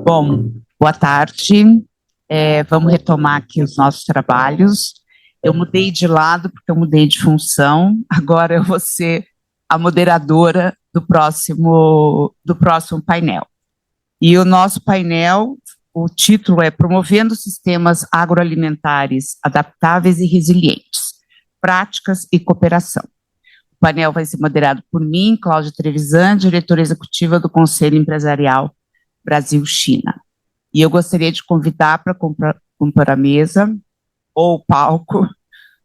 Bom, boa tarde. Vamos retomar aqui os nossos trabalhos. Eu mudei de lado porque eu mudei de função. Agora eu vou ser a moderadora do próximo painel. E o nosso painel, o título é Promovendo Sistemas Agroalimentares Adaptáveis e Resilientes, Práticas e Cooperação. O painel vai ser moderado por mim, Cláudia Trevisan, diretora executiva do Conselho Empresarial Brasil-China. E eu gostaria de convidar para compor a mesa, ou o palco,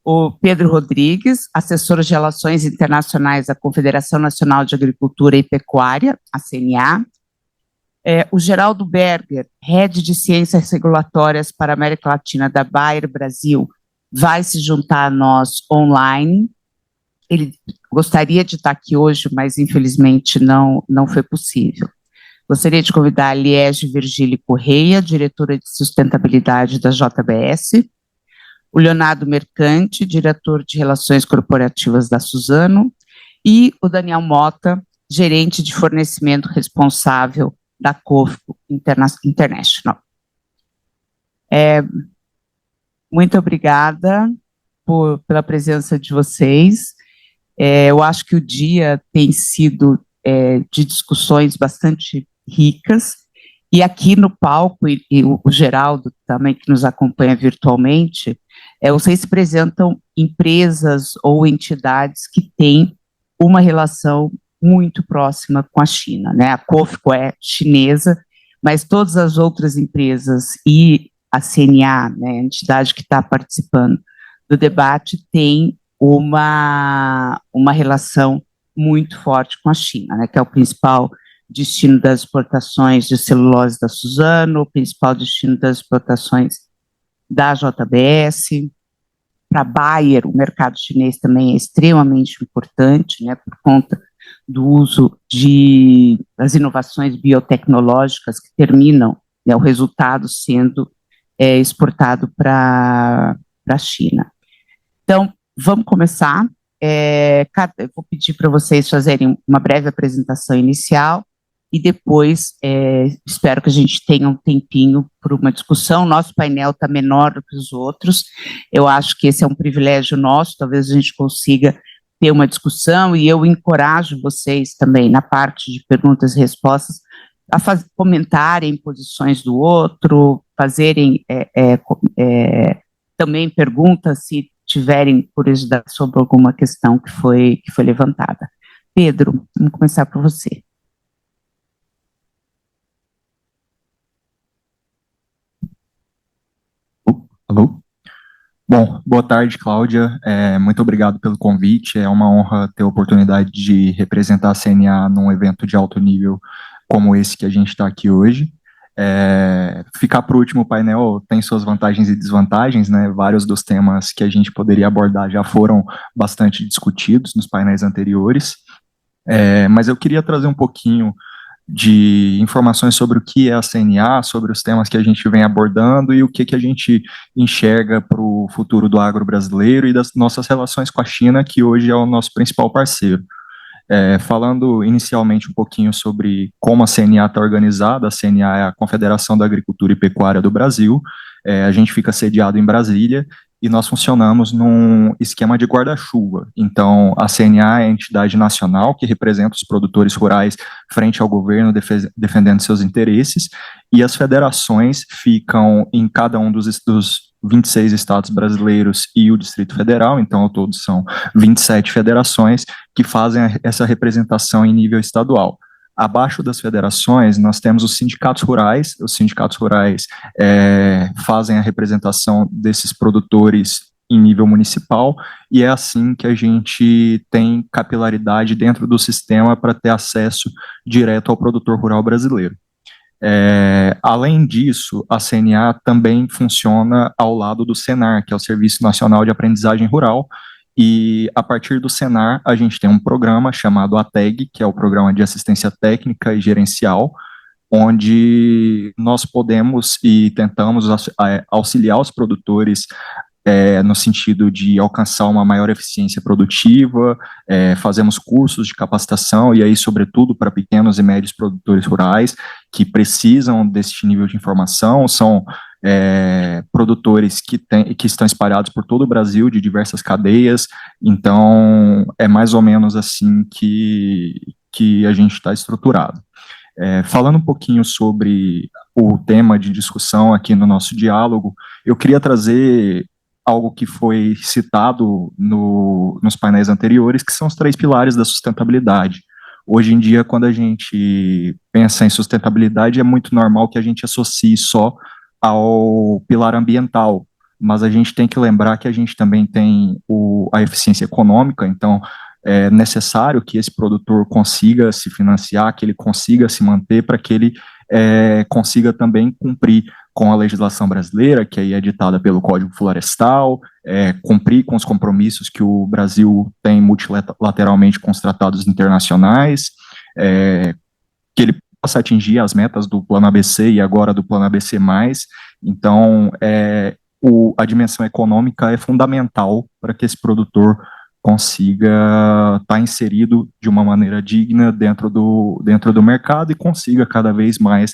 o Pedro Rodrigues, assessor de Relações Internacionais da Confederação Nacional de Agricultura e Pecuária, a CNA, o Geraldo Berger, head de Ciências Regulatórias para a América Latina da Bayer Brasil, vai se juntar a nós online. Ele gostaria de estar aqui hoje, mas infelizmente não foi possível. Gostaria de convidar a Liege Virgílio Correia, diretora de sustentabilidade da JBS, o Leonardo Mercante, diretor de relações corporativas da Suzano, e o Daniel Mota, gerente de fornecimento responsável da COFCO International. Muito obrigada pela presença de vocês. Eu acho que o dia tem sido de discussões bastante ricas, e aqui no palco, e o Geraldo também, que nos acompanha virtualmente, vocês representam empresas ou entidades que têm uma relação muito próxima com a China, né? A COFCO é chinesa, mas todas as outras empresas e a CNA, né, a entidade que está participando do debate, tem uma relação muito forte com a China, né, que é o principal destino das exportações de celulose da Suzano, o principal destino das exportações da JBS. Para a Bayer, o mercado chinês também é extremamente importante, né, por conta do uso das inovações biotecnológicas que terminam, né, o resultado sendo exportado para a China. Então, vamos começar. Eu vou pedir para vocês fazerem uma breve apresentação inicial e depois espero que a gente tenha um tempinho para uma discussão. Nosso painel está menor do que os outros. Eu acho que esse é um privilégio nosso, talvez a gente consiga ter uma discussão, e eu encorajo vocês também, na parte de perguntas e respostas, a comentarem posições do outro, fazerem também perguntas, se tiverem curiosidade sobre alguma questão que foi levantada. Pedro, vamos começar por você. Alô? Bom, boa tarde, Cláudia. Muito obrigado pelo convite. É uma honra ter a oportunidade de representar a CNA num evento de alto nível como esse que a gente está aqui hoje. Ficar para o último painel tem suas vantagens e desvantagens, né? Vários dos temas que a gente poderia abordar já foram bastante discutidos nos painéis anteriores, mas eu queria trazer um pouquinho de informações sobre o que é a CNA, sobre os temas que a gente vem abordando e o que a gente enxerga para o futuro do agro brasileiro e das nossas relações com a China, que hoje é o nosso principal parceiro. Falando inicialmente um pouquinho sobre como a CNA está organizada, a CNA é a Confederação da Agricultura e Pecuária do Brasil, a gente fica sediado em Brasília e nós funcionamos num esquema de guarda-chuva. Então, a CNA é a entidade nacional que representa os produtores rurais frente ao governo, defendendo seus interesses, e as federações ficam em cada um dos 26 estados brasileiros e o Distrito Federal, então ao todo são 27 federações que fazem essa representação em nível estadual. Abaixo das federações, nós temos os sindicatos rurais fazem a representação desses produtores em nível municipal, e é assim que a gente tem capilaridade dentro do sistema para ter acesso direto ao produtor rural brasileiro. Além disso, a CNA também funciona ao lado do Senar, que é o Serviço Nacional de Aprendizagem Rural, e a partir do Senar a gente tem um programa chamado ATEG, que é o Programa de Assistência Técnica e Gerencial, onde nós podemos e tentamos auxiliar os produtores no sentido de alcançar uma maior eficiência produtiva, fazemos cursos de capacitação, e aí, sobretudo, para pequenos e médios produtores rurais, que precisam desse nível de informação, são produtores que estão espalhados por todo o Brasil, de diversas cadeias, então é mais ou menos assim que a gente está estruturado. Falando um pouquinho sobre o tema de discussão aqui no nosso diálogo, eu queria trazer algo que foi citado nos painéis anteriores, que são os 3 pilares da sustentabilidade. Hoje em dia, quando a gente pensa em sustentabilidade, é muito normal que a gente associe só ao pilar ambiental, mas a gente tem que lembrar que a gente também tem a eficiência econômica, então é necessário que esse produtor consiga se financiar, que ele consiga se manter, para que ele consiga também cumprir com a legislação brasileira, que aí é ditada pelo Código Florestal, cumprir com os compromissos que o Brasil tem multilateralmente com os tratados internacionais, que ele possa atingir as metas do Plano ABC e agora do Plano ABC+. Então, a dimensão econômica é fundamental para que esse produtor consiga estar inserido de uma maneira digna dentro do mercado e consiga cada vez mais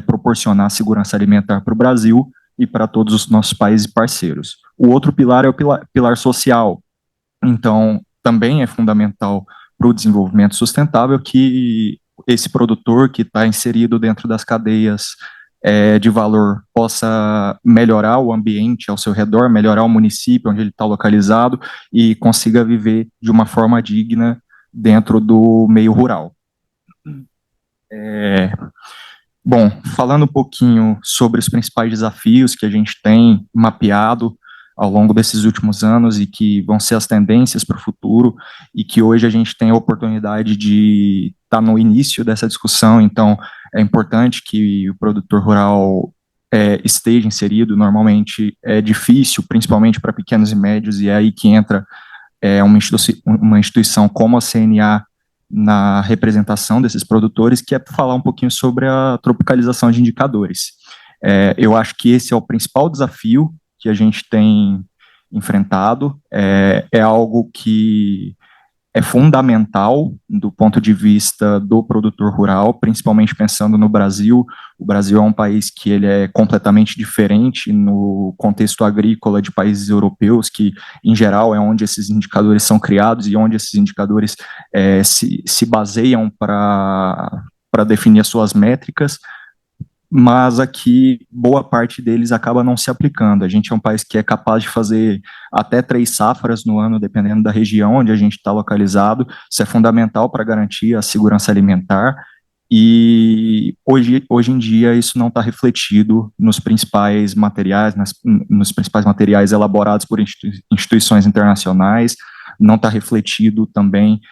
proporcionar segurança alimentar para o Brasil e para todos os nossos países parceiros. O outro pilar é o pilar social. Então, também é fundamental para o desenvolvimento sustentável que esse produtor que está inserido dentro das cadeias de valor possa melhorar o ambiente ao seu redor, melhorar o município onde ele está localizado e consiga viver de uma forma digna dentro do meio rural. Bom, falando um pouquinho sobre os principais desafios que a gente tem mapeado ao longo desses últimos anos e que vão ser as tendências para o futuro e que hoje a gente tem a oportunidade de estar no início dessa discussão, então é importante que o produtor rural esteja inserido. Normalmente é difícil, principalmente para pequenos e médios, e é aí que entra uma instituição como a CNA na representação desses produtores, que é falar um pouquinho sobre a tropicalização de indicadores. Eu acho que esse é o principal desafio que a gente tem enfrentado, é algo que é fundamental do ponto de vista do produtor rural, principalmente pensando no Brasil. O Brasil é um país que ele é completamente diferente no contexto agrícola de países europeus, que, em geral, é onde esses indicadores são criados e onde esses indicadores se baseiam para definir as suas métricas, mas aqui boa parte deles acaba não se aplicando. A gente é um país que é capaz de fazer até 3 safras no ano, dependendo da região onde a gente está localizado. Isso é fundamental para garantir a segurança alimentar, e hoje em dia isso não está refletido nos principais materiais, nos principais materiais elaborados por instituições internacionais, não está refletido também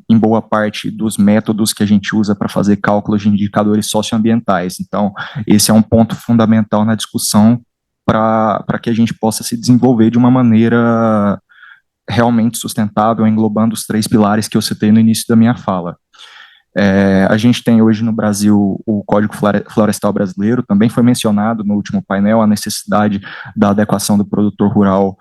em boa parte dos métodos que a gente usa para fazer cálculos de indicadores socioambientais. Então, esse é um ponto fundamental na discussão para que a gente possa se desenvolver de uma maneira realmente sustentável, englobando os 3 pilares que eu citei no início da minha fala. A gente tem hoje no Brasil o Código Florestal Brasileiro, também foi mencionado no último painel a necessidade da adequação do produtor rural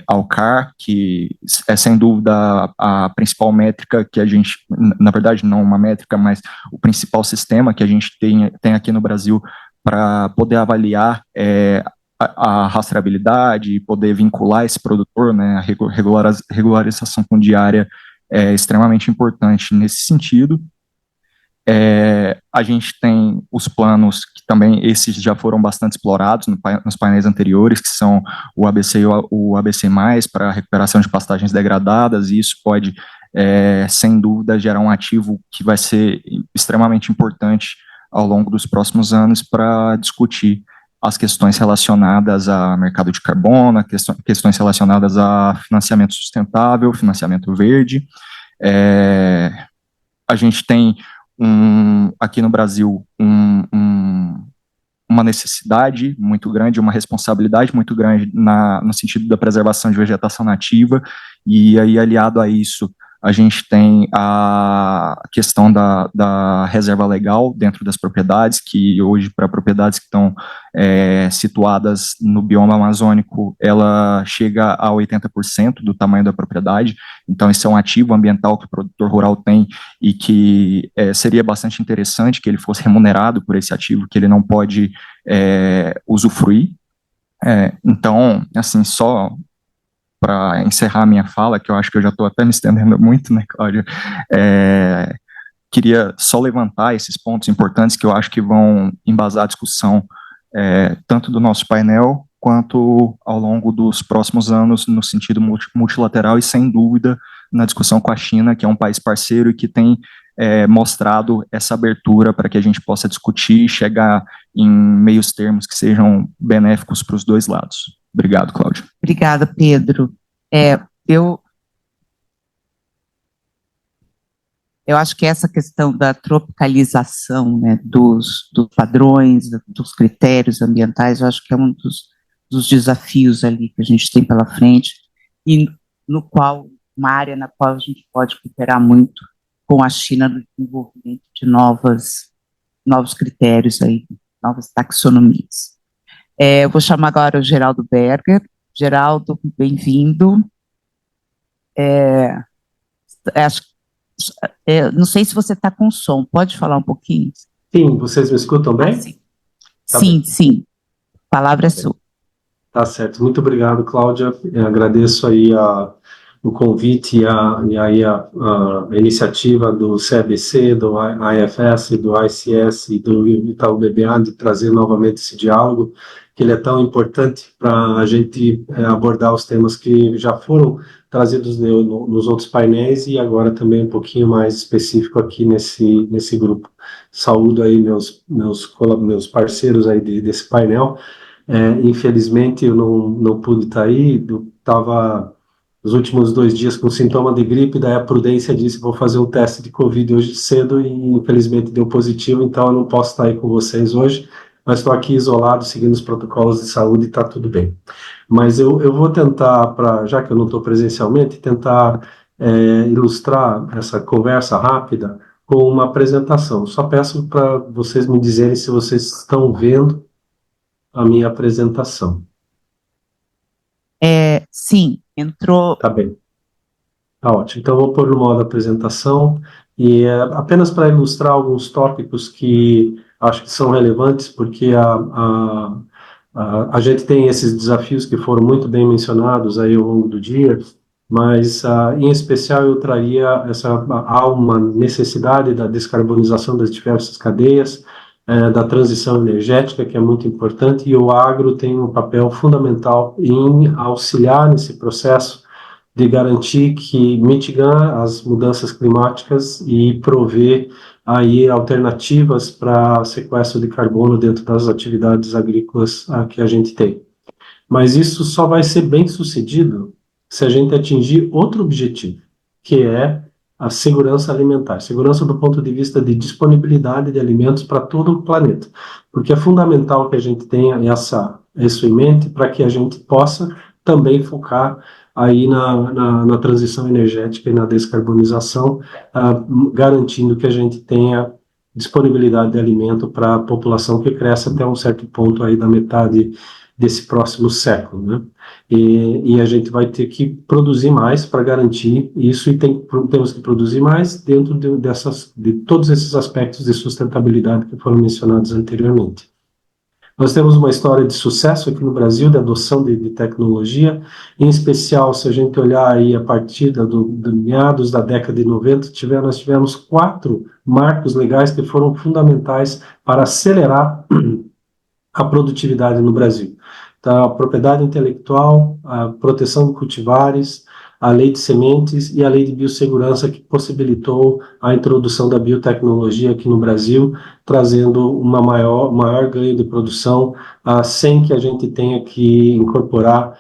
ao CAR, que é sem dúvida a principal métrica que a gente, na verdade não uma métrica, mas o principal sistema que a gente tem aqui no Brasil para poder avaliar a rastreabilidade e poder vincular esse produtor, né, a regularização fundiária é extremamente importante nesse sentido. A gente tem os planos, que também esses já foram bastante explorados nos painéis anteriores, que são o ABC e o ABC+, para recuperação de pastagens degradadas, e isso pode, sem dúvida, gerar um ativo que vai ser extremamente importante ao longo dos próximos anos para discutir as questões relacionadas a mercado de carbono, questões relacionadas a financiamento sustentável, financiamento verde. A gente tem aqui no Brasil uma necessidade muito grande, uma responsabilidade muito grande no sentido da preservação de vegetação nativa, e aí aliado a isso A gente tem a questão da reserva legal dentro das propriedades, que hoje, para propriedades que estão situadas no bioma amazônico, ela chega a 80% do tamanho da propriedade. Então, esse é um ativo ambiental que o produtor rural tem e que seria bastante interessante que ele fosse remunerado por esse ativo que ele não pode usufruir. Então, assim, só para encerrar a minha fala, que eu acho que eu já estou até me estendendo muito, né, Cláudia, queria só levantar esses pontos importantes que eu acho que vão embasar a discussão tanto do nosso painel quanto ao longo dos próximos anos no sentido multilateral e, sem dúvida, na discussão com a China, que é um país parceiro e que tem mostrado essa abertura para que a gente possa discutir e chegar em meios termos que sejam benéficos para os dois lados. Obrigado, Cláudia. Obrigada, Pedro. Eu acho que essa questão da tropicalização, né, dos padrões, dos critérios ambientais, eu acho que é um dos desafios ali que a gente tem pela frente, e no qual, uma área na qual a gente pode cooperar muito com a China no desenvolvimento de novos critérios aí, novas taxonomias. Eu vou chamar agora o Geraldo Berger. Geraldo, bem-vindo. Não sei se você está com som, pode falar um pouquinho? Sim, vocês me escutam bem? Sim. Tá sim, bem. Sim. A palavra é sua. Tá certo. Muito obrigado, Cláudia. Eu agradeço aí o convite e a iniciativa do CEBC, do IFS, do ICS e do Itaú BBA de trazer novamente esse diálogo, que ele é tão importante para a gente abordar os temas que já foram trazidos nos outros painéis e agora também um pouquinho mais específico aqui nesse grupo. Saúdo aí meus parceiros aí desse painel. Infelizmente eu não pude estar aí, eu estava nos últimos 2 dias com sintoma de gripe, daí a Prudência disse, vou fazer um teste de Covid hoje cedo e infelizmente deu positivo, então eu não posso estar aí com vocês hoje, mas estou aqui isolado, seguindo os protocolos de saúde e está tudo bem. Mas eu vou tentar, já que eu não estou presencialmente, tentar ilustrar essa conversa rápida com uma apresentação. Só peço para vocês me dizerem se vocês estão vendo a minha apresentação. Sim, entrou. Tá bem. Tá ótimo. Então, vou pôr no modo apresentação e apenas para ilustrar alguns tópicos que acho que são relevantes, porque a gente tem esses desafios que foram muito bem mencionados aí ao longo do dia, mas, em especial, eu traria há uma necessidade da descarbonização das diversas cadeias, da transição energética, que é muito importante, e o agro tem um papel fundamental em auxiliar nesse processo de garantir que mitigar as mudanças climáticas e prover aí alternativas para sequestro de carbono dentro das atividades agrícolas que a gente tem. Mas isso só vai ser bem sucedido se a gente atingir outro objetivo, que é a segurança alimentar. Segurança do ponto de vista de disponibilidade de alimentos para todo o planeta. Porque é fundamental que a gente tenha isso em mente para que a gente possa também focar aí na transição energética e na descarbonização, garantindo que a gente tenha disponibilidade de alimento para a população que cresce até um certo ponto aí da metade desse próximo século, né? E a gente vai ter que produzir mais para garantir isso e temos que produzir mais dentro de todos esses aspectos de sustentabilidade que foram mencionados anteriormente. Nós temos uma história de sucesso aqui no Brasil, de adoção de tecnologia, em especial, se a gente olhar aí a partir do meados da década de 90, nós tivemos 4 marcos legais que foram fundamentais para acelerar a produtividade no Brasil. Então, a propriedade intelectual, a proteção de cultivares, a lei de sementes e a lei de biossegurança, que possibilitou a introdução da biotecnologia aqui no Brasil, trazendo maior ganho de produção, sem que a gente tenha que incorporar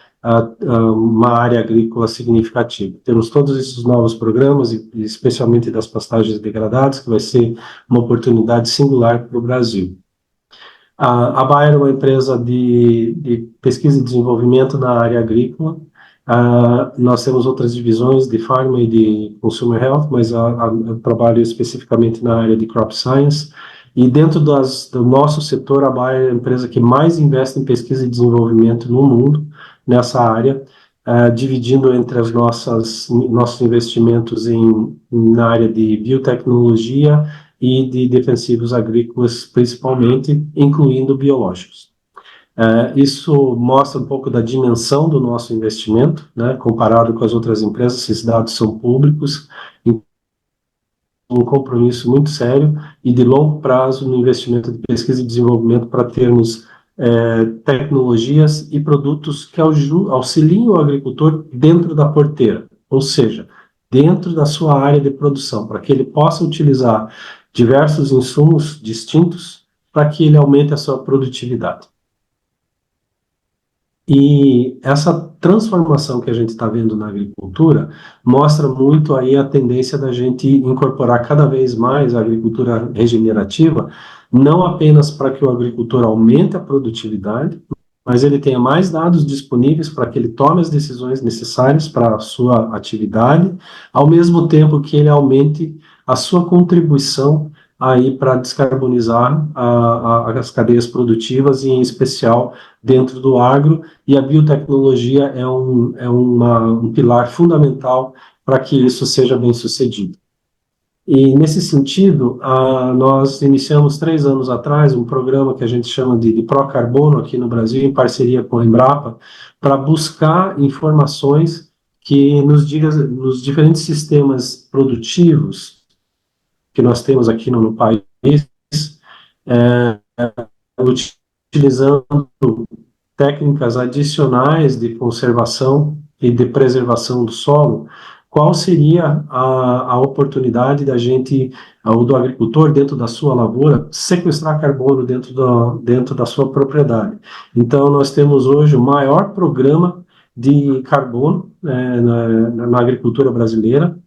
uma área agrícola significativa. Temos todos esses novos programas, especialmente das pastagens degradadas, que vai ser uma oportunidade singular para o Brasil. A Bayer é uma empresa de pesquisa e desenvolvimento na área agrícola. Nós temos outras divisões de Pharma e de Consumer Health, mas eu trabalho especificamente na área de Crop Science. E dentro do nosso setor, a Bayer é a empresa que mais investe em pesquisa e desenvolvimento no mundo, nessa área, dividindo entre as nossos investimentos na área de biotecnologia e de defensivos agrícolas, principalmente, incluindo biológicos. Isso mostra um pouco da dimensão do nosso investimento, né, comparado com as outras empresas. Esses dados são públicos, um compromisso muito sério e de longo prazo no investimento de pesquisa e desenvolvimento para termos tecnologias e produtos que auxiliem o agricultor dentro da porteira, ou seja, dentro da sua área de produção, para que ele possa utilizar diversos insumos distintos para que ele aumente a sua produtividade. E essa transformação que a gente está vendo na agricultura mostra muito aí a tendência da gente incorporar cada vez mais a agricultura regenerativa, não apenas para que o agricultor aumente a produtividade, mas ele tenha mais dados disponíveis para que ele tome as decisões necessárias para a sua atividade, ao mesmo tempo que ele aumente a sua contribuição aí para descarbonizar as cadeias produtivas, e em especial dentro do agro, e a biotecnologia é um pilar fundamental para que isso seja bem sucedido. E, nesse sentido, nós iniciamos 3 anos atrás um programa que a gente chama de Procarbono aqui no Brasil, em parceria com a Embrapa, para buscar informações que nos digam nos diferentes sistemas produtivos que nós temos aqui no país, utilizando técnicas adicionais de conservação e de preservação do solo, qual seria a oportunidade da gente, ou do agricultor, dentro da sua lavoura, sequestrar carbono dentro da sua propriedade. Então, nós temos hoje o maior programa de carbono na agricultura brasileira.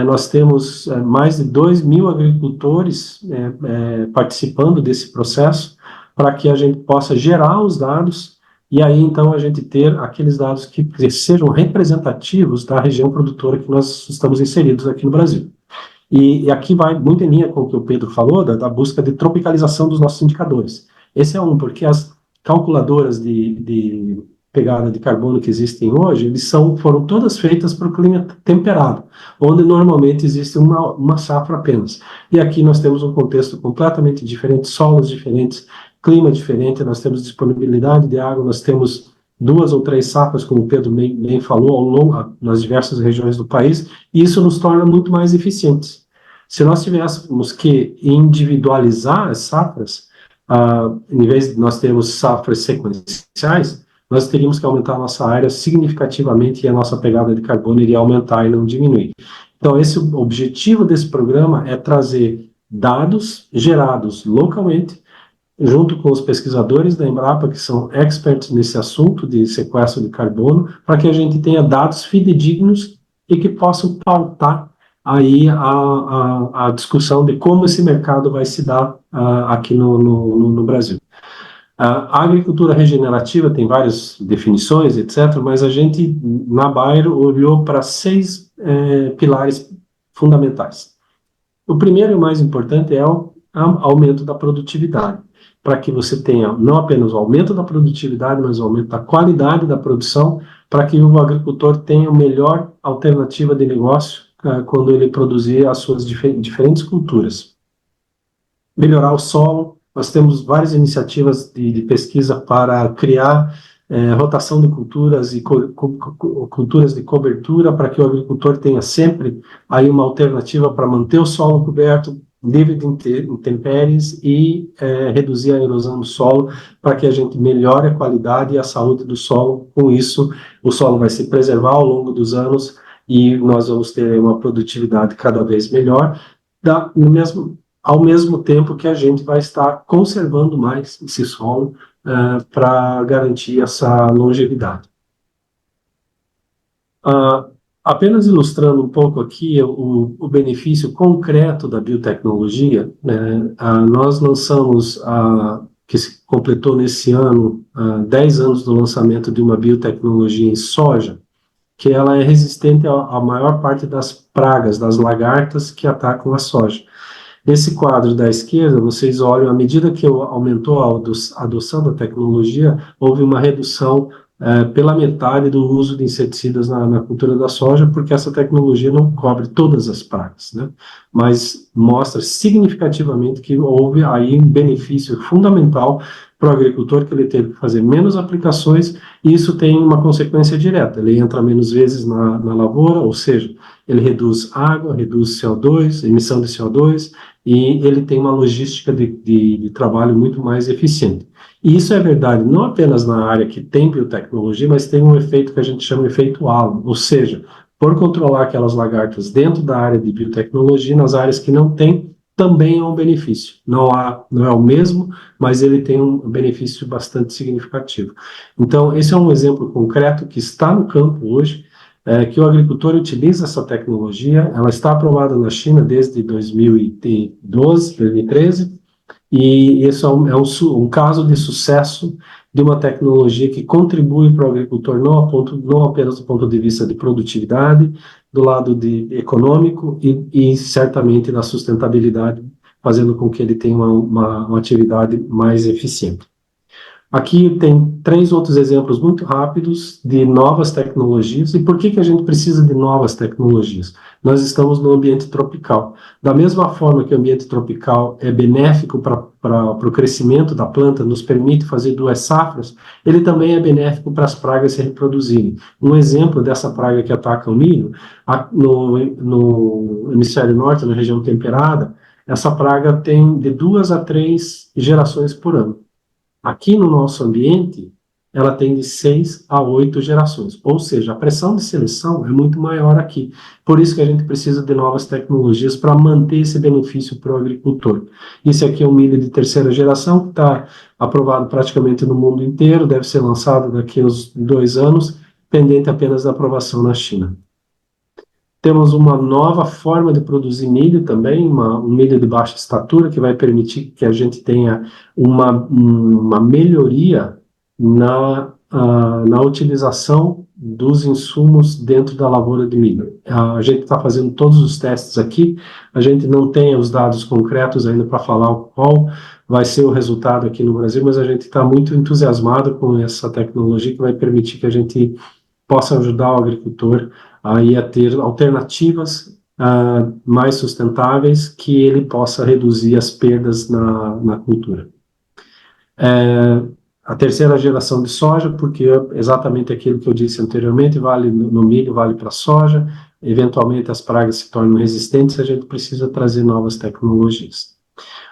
Nós temos mais de 2.000 agricultores participando desse processo, para que a gente possa gerar os dados, e aí então a gente ter aqueles dados que sejam representativos da região produtora que nós estamos inseridos aqui no Brasil. E aqui vai muito em linha com o que o Pedro falou, da busca de tropicalização dos nossos indicadores. Esse é porque as calculadoras de pegada de carbono que existem hoje, foram todas feitas para o clima temperado, onde normalmente existe uma safra apenas. E aqui nós temos um contexto completamente diferente, solos diferentes, clima diferente, nós temos disponibilidade de água, nós temos 2 ou 3 safras, como o Pedro bem falou, nas diversas regiões do país, e isso nos torna muito mais eficientes. Se nós tivéssemos que individualizar as safras, em vez de nós termos safras sequenciais, nós teríamos que aumentar a nossa área significativamente, e a nossa pegada de carbono iria aumentar e não diminuir. Então, o objetivo desse programa é trazer dados gerados localmente, junto com os pesquisadores da Embrapa, que são experts nesse assunto de sequestro de carbono, para que a gente tenha dados fidedignos e que possam pautar aí a discussão de como esse mercado vai se dar aqui no Brasil. A agricultura regenerativa tem várias definições, etc., mas a gente, na Bayer, olhou para 6 pilares fundamentais. O primeiro e o mais importante é o aumento da produtividade, para que você tenha não apenas o aumento da produtividade, mas o aumento da qualidade da produção, para que o agricultor tenha a melhor alternativa de negócio quando ele produzir as suas diferentes culturas. Melhorar o solo. Nós temos várias iniciativas de pesquisa para criar rotação de culturas e culturas de cobertura, para que o agricultor tenha sempre aí uma alternativa para manter o solo coberto, livre de intempéries, e reduzir a erosão do solo, para que a gente melhore a qualidade e a saúde do solo. Com isso, o solo vai se preservar ao longo dos anos e nós vamos ter uma produtividade cada vez melhor, ao mesmo tempo que a gente vai estar conservando mais esse solo para garantir essa longevidade. Apenas ilustrando um pouco aqui o benefício concreto da biotecnologia, nós lançamos, que se completou nesse ano, 10 anos do lançamento de uma biotecnologia em soja, que ela é resistente à maior parte das pragas, das lagartas que atacam a soja. Nesse quadro da esquerda, vocês olham, à medida que aumentou a adoção da tecnologia, houve uma redução pela metade do uso de inseticidas na cultura da soja, porque essa tecnologia não cobre todas as pragas, né? Mas mostra significativamente que houve aí um benefício fundamental para o agricultor, que ele teve que fazer menos aplicações, e isso tem uma consequência direta, ele entra menos vezes na lavoura, ou seja, ele reduz água, reduz CO2, emissão de CO2, e ele tem uma logística de trabalho muito mais eficiente. E isso é verdade não apenas na área que tem biotecnologia, mas tem um efeito que a gente chama de efeito halo, ou seja, por controlar aquelas lagartas dentro da área de biotecnologia, nas áreas que não tem, também é um benefício. Não é o mesmo, mas ele tem um benefício bastante significativo. Então, esse é um exemplo concreto que está no campo hoje, que o agricultor utiliza essa tecnologia. Ela está aprovada na China desde 2012, 2013, e isso um caso de sucesso de uma tecnologia que contribui para o agricultor não apenas do ponto de vista de produtividade, do lado econômico e certamente da sustentabilidade, fazendo com que ele tenha uma atividade mais eficiente. Aqui tem 3 outros exemplos muito rápidos de novas tecnologias. E por que a gente precisa de novas tecnologias? Nós estamos no ambiente tropical. Da mesma forma que o ambiente tropical é benéfico para o crescimento da planta, nos permite fazer 2 safras, ele também é benéfico para as pragas se reproduzirem. Um exemplo dessa praga que ataca o milho, no hemisfério norte, na região temperada, essa praga tem de 2 a 3 gerações por ano. Aqui no nosso ambiente, ela tem de 6 a 8 gerações, ou seja, a pressão de seleção é muito maior aqui. Por isso que a gente precisa de novas tecnologias para manter esse benefício para o agricultor. Esse aqui é um milho de 3ª geração, que está aprovado praticamente no mundo inteiro, deve ser lançado daqui a uns 2 anos, pendente apenas da aprovação na China. Temos uma nova forma de produzir milho também, um milho de baixa estatura, que vai permitir que a gente tenha uma melhoria na utilização dos insumos dentro da lavoura de milho. A gente está fazendo todos os testes aqui, a gente não tem os dados concretos ainda para falar qual vai ser o resultado aqui no Brasil, mas a gente está muito entusiasmado com essa tecnologia que vai permitir que a gente possa ajudar o agricultor aí a ter alternativas mais sustentáveis, que ele possa reduzir as perdas na cultura. A 3ª geração de soja, porque exatamente aquilo que eu disse anteriormente, vale no milho, vale para a soja, eventualmente as pragas se tornam resistentes, a gente precisa trazer novas tecnologias.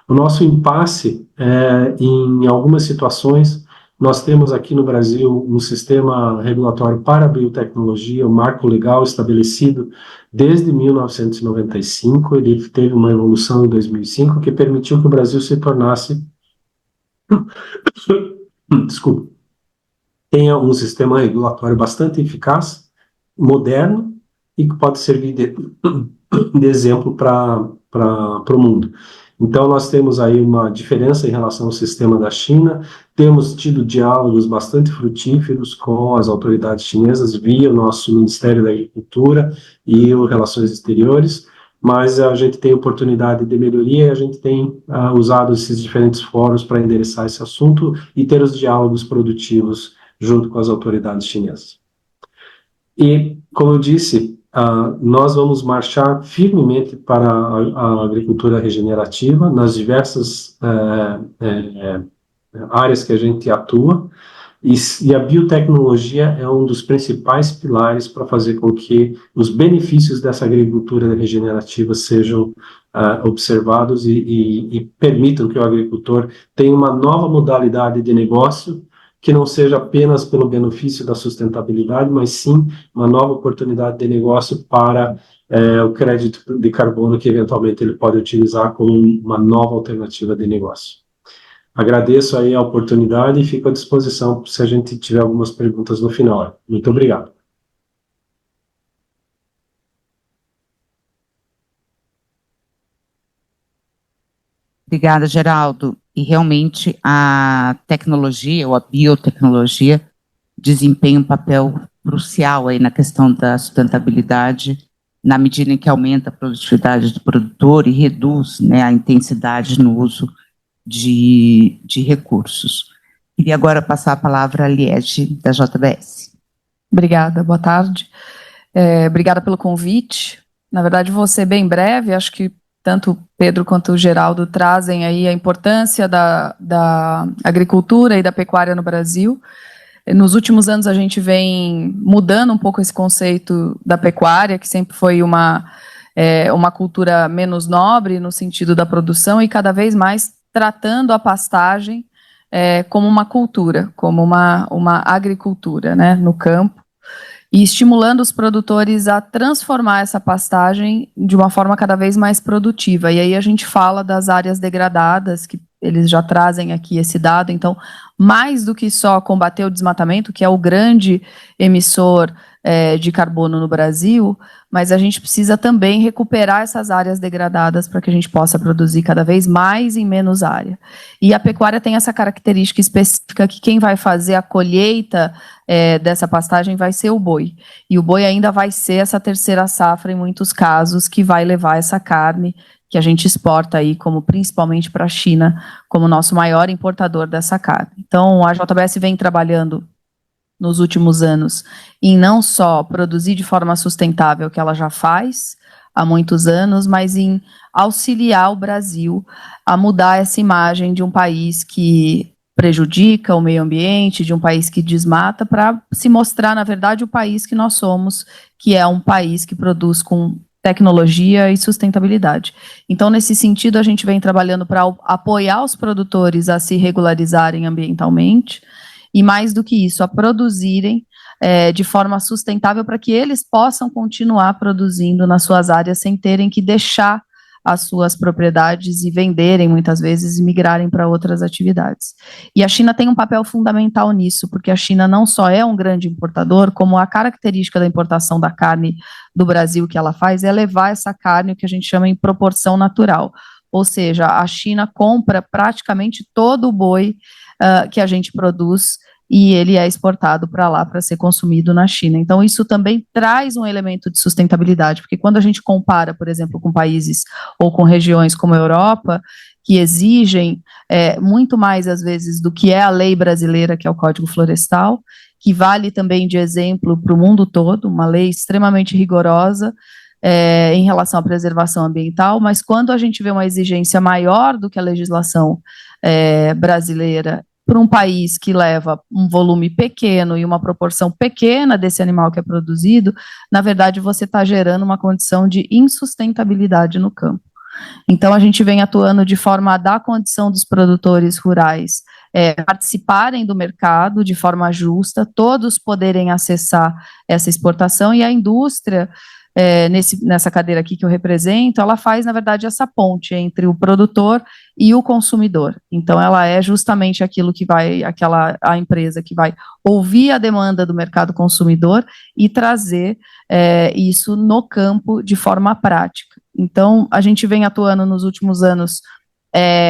O nosso impasse, em algumas situações, nós temos aqui no Brasil um sistema regulatório para a biotecnologia, um marco legal estabelecido desde 1995, ele teve uma evolução em 2005, que permitiu que o Brasil se tornasse, tenha um sistema regulatório bastante eficaz, moderno, e que pode servir de exemplo para o mundo. Então, nós temos aí uma diferença em relação ao sistema da China, temos tido diálogos bastante frutíferos com as autoridades chinesas via o nosso Ministério da Agricultura e o Relações Exteriores, mas a gente tem oportunidade de melhoria e a gente tem usado esses diferentes fóruns para endereçar esse assunto e ter os diálogos produtivos junto com as autoridades chinesas. E, como eu disse, nós vamos marchar firmemente para a agricultura regenerativa nas diversas áreas que a gente atua, e a biotecnologia é um dos principais pilares para fazer com que os benefícios dessa agricultura regenerativa sejam observados e permitam que o agricultor tenha uma nova modalidade de negócio que não seja apenas pelo benefício da sustentabilidade, mas sim uma nova oportunidade de negócio para o crédito de carbono, que eventualmente ele pode utilizar como uma nova alternativa de negócio. Agradeço aí a oportunidade e fico à disposição se a gente tiver algumas perguntas no final. Muito obrigado. Obrigada, Geraldo. E realmente a tecnologia ou a biotecnologia desempenha um papel crucial aí na questão da sustentabilidade, na medida em que aumenta a produtividade do produtor e reduz, né, a intensidade no uso de recursos. Queria agora passar a palavra à Liege, da JBS. Obrigada, boa tarde. Obrigada pelo convite. Na verdade, vou ser bem breve, acho que tanto o Pedro quanto o Geraldo trazem aí a importância da agricultura e da pecuária no Brasil. Nos últimos anos, a gente vem mudando um pouco esse conceito da pecuária, que sempre foi uma cultura menos nobre no sentido da produção e cada vez mais tratando a pastagem como uma cultura, como uma agricultura, né, no campo, e estimulando os produtores a transformar essa pastagem de uma forma cada vez mais produtiva. E aí a gente fala das áreas degradadas, que eles já trazem aqui esse dado. Então, mais do que só combater o desmatamento, que é o grande emissor de carbono no Brasil, mas a gente precisa também recuperar essas áreas degradadas para que a gente possa produzir cada vez mais em menos área. E a pecuária tem essa característica específica que quem vai fazer a colheita dessa pastagem vai ser o boi. E o boi ainda vai ser essa terceira safra, em muitos casos, que vai levar essa carne que a gente exporta aí, como principalmente para a China, como nosso maior importador dessa carne. Então, a JBS vem trabalhando nos últimos anos em não só produzir de forma sustentável, que ela já faz há muitos anos, mas em auxiliar o Brasil a mudar essa imagem de um país que prejudica o meio ambiente, de um país que desmata, para se mostrar, na verdade, o país que nós somos, que é um país que produz com tecnologia e sustentabilidade. Então, nesse sentido, a gente vem trabalhando para apoiar os produtores a se regularizarem ambientalmente, e mais do que isso, a produzirem de forma sustentável para que eles possam continuar produzindo nas suas áreas sem terem que deixar as suas propriedades e venderem muitas vezes e migrarem para outras atividades. E a China tem um papel fundamental nisso, porque a China não só é um grande importador, como a característica da importação da carne do Brasil que ela faz é levar essa carne, o que a gente chama em proporção natural. Ou seja, a China compra praticamente todo o boi que a gente produz e ele é exportado para lá para ser consumido na China. Então, isso também traz um elemento de sustentabilidade, porque quando a gente compara, por exemplo, com países ou com regiões como a Europa, que exigem muito mais, às vezes, do que é a lei brasileira, que é o Código Florestal, que vale também de exemplo para o mundo todo, uma lei extremamente rigorosa, em relação à preservação ambiental, mas quando a gente vê uma exigência maior do que a legislação brasileira para um país que leva um volume pequeno e uma proporção pequena desse animal que é produzido, na verdade você está gerando uma condição de insustentabilidade no campo. Então a gente vem atuando de forma a dar condição dos produtores rurais participarem do mercado de forma justa, todos poderem acessar essa exportação e a indústria nessa cadeira aqui que eu represento, ela faz, na verdade, essa ponte entre o produtor e o consumidor. Então, ela é justamente aquilo que vai, a empresa que vai ouvir a demanda do mercado consumidor e trazer isso no campo de forma prática. Então, a gente vem atuando nos últimos anos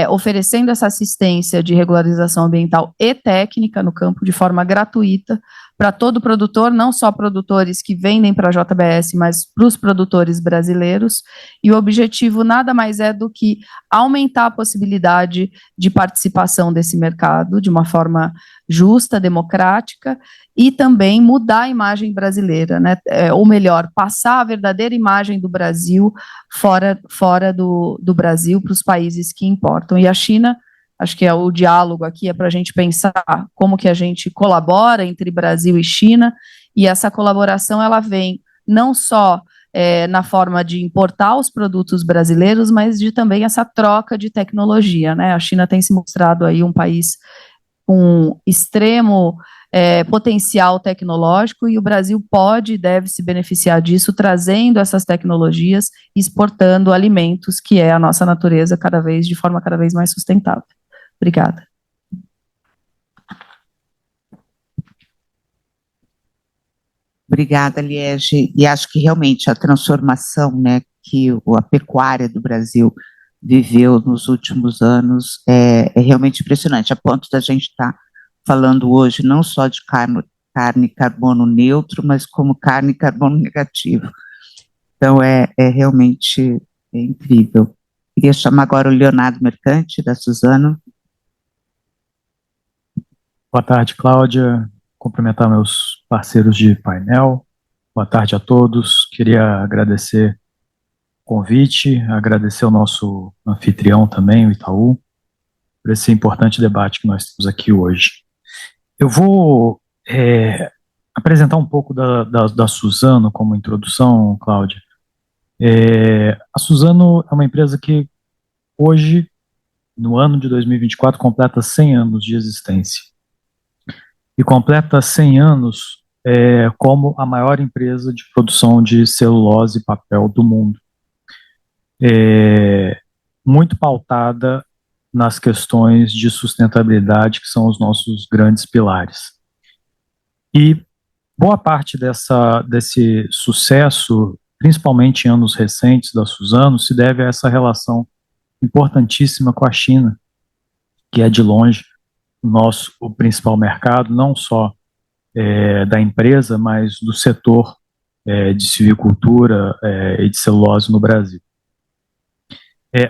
oferecendo essa assistência de regularização ambiental e técnica no campo de forma gratuita para todo produtor, não só produtores que vendem para a JBS, mas para os produtores brasileiros, e o objetivo nada mais é do que aumentar a possibilidade de participação desse mercado de uma forma justa, democrática, e também mudar a imagem brasileira, né? Ou melhor, passar a verdadeira imagem do Brasil fora do Brasil para os países que importam. E a China, acho que o diálogo aqui é para a gente pensar como que a gente colabora entre Brasil e China, e essa colaboração ela vem não só na forma de importar os produtos brasileiros, mas de também essa troca de tecnologia, né? A China tem se mostrado aí um país com extremo potencial tecnológico, e o Brasil pode e deve se beneficiar disso, trazendo essas tecnologias, exportando alimentos, que é a nossa natureza, de forma cada vez mais sustentável. Obrigada. Obrigada, Liege. E acho que realmente a transformação, né, que a pecuária do Brasil viveu nos últimos anos é realmente impressionante, a ponto da gente estar falando hoje não só de carne carbono neutro, mas como carne carbono negativo. Então, é realmente incrível. Queria chamar agora o Leonardo Mercante, da Suzano. Boa tarde, Cláudia. Cumprimentar meus parceiros de painel. Boa tarde a todos. Queria agradecer o convite, agradecer ao nosso anfitrião também, o Itaú, por esse importante debate que nós temos aqui hoje. Eu vou apresentar um pouco da Suzano como introdução, Cláudia. A Suzano é uma empresa que hoje, no ano de 2024, completa 100 anos de existência. E completa 100 anos como a maior empresa de produção de celulose e papel do mundo. Muito pautada nas questões de sustentabilidade, que são os nossos grandes pilares. E boa parte desse sucesso, principalmente em anos recentes da Suzano, se deve a essa relação importantíssima com a China, que é de longe o principal mercado, não só da empresa, mas do setor de silvicultura e de celulose no Brasil.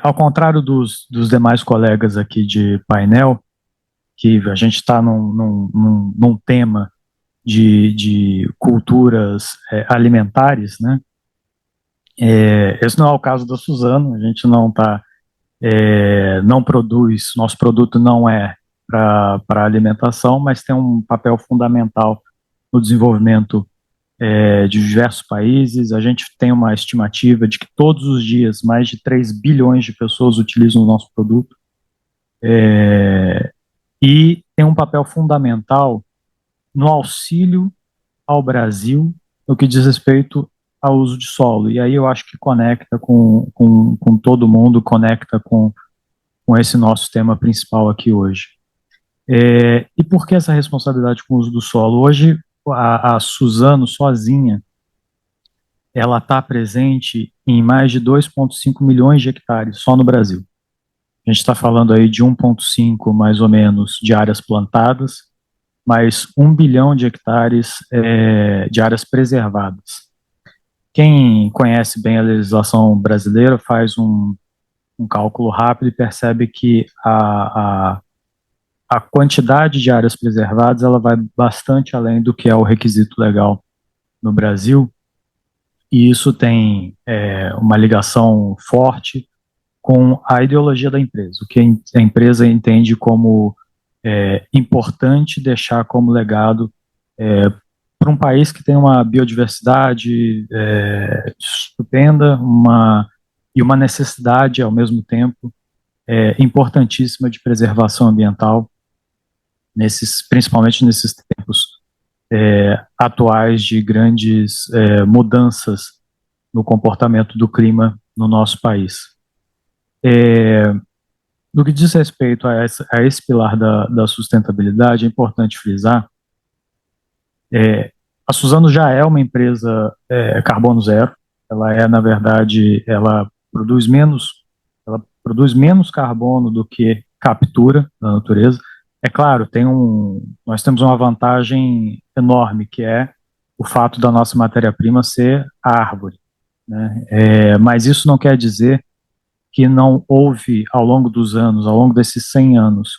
Ao contrário dos demais colegas aqui de painel, que a gente está num tema de culturas alimentares, né? Esse não é o caso da Suzano. A gente não produz, nosso produto não é para alimentação, mas tem um papel fundamental no desenvolvimento de diversos países. A gente tem uma estimativa de que todos os dias mais de 3 bilhões de pessoas utilizam o nosso produto, e tem um papel fundamental no auxílio ao Brasil no que diz respeito ao uso de solo. E aí eu acho que conecta com todo mundo, conecta com esse nosso tema principal aqui hoje. E por que essa responsabilidade com o uso do solo? Hoje, a Suzano sozinha, ela está presente em mais de 2,5 milhões de hectares só no Brasil. A gente está falando aí de 1,5 mais ou menos de áreas plantadas, mais 1 bilhão de hectares de áreas preservadas. Quem conhece bem a legislação brasileira faz um cálculo rápido e percebe que a quantidade de áreas preservadas ela vai bastante além do que é o requisito legal no Brasil, e isso tem uma ligação forte com a ideologia da empresa, o que a empresa entende como importante deixar como legado para um país que tem uma biodiversidade estupenda, e uma necessidade, ao mesmo tempo, importantíssima de preservação ambiental, principalmente nesses tempos atuais de grandes mudanças no comportamento do clima no nosso país. No que diz respeito a esse pilar da sustentabilidade, é importante frisar, a Suzano já é uma empresa carbono zero. Ela na verdade, ela produz menos carbono do que captura na natureza. É claro, nós temos uma vantagem enorme, que é o fato da nossa matéria-prima ser a árvore, né? Mas isso não quer dizer que não houve, ao longo dos anos, ao longo desses 100 anos,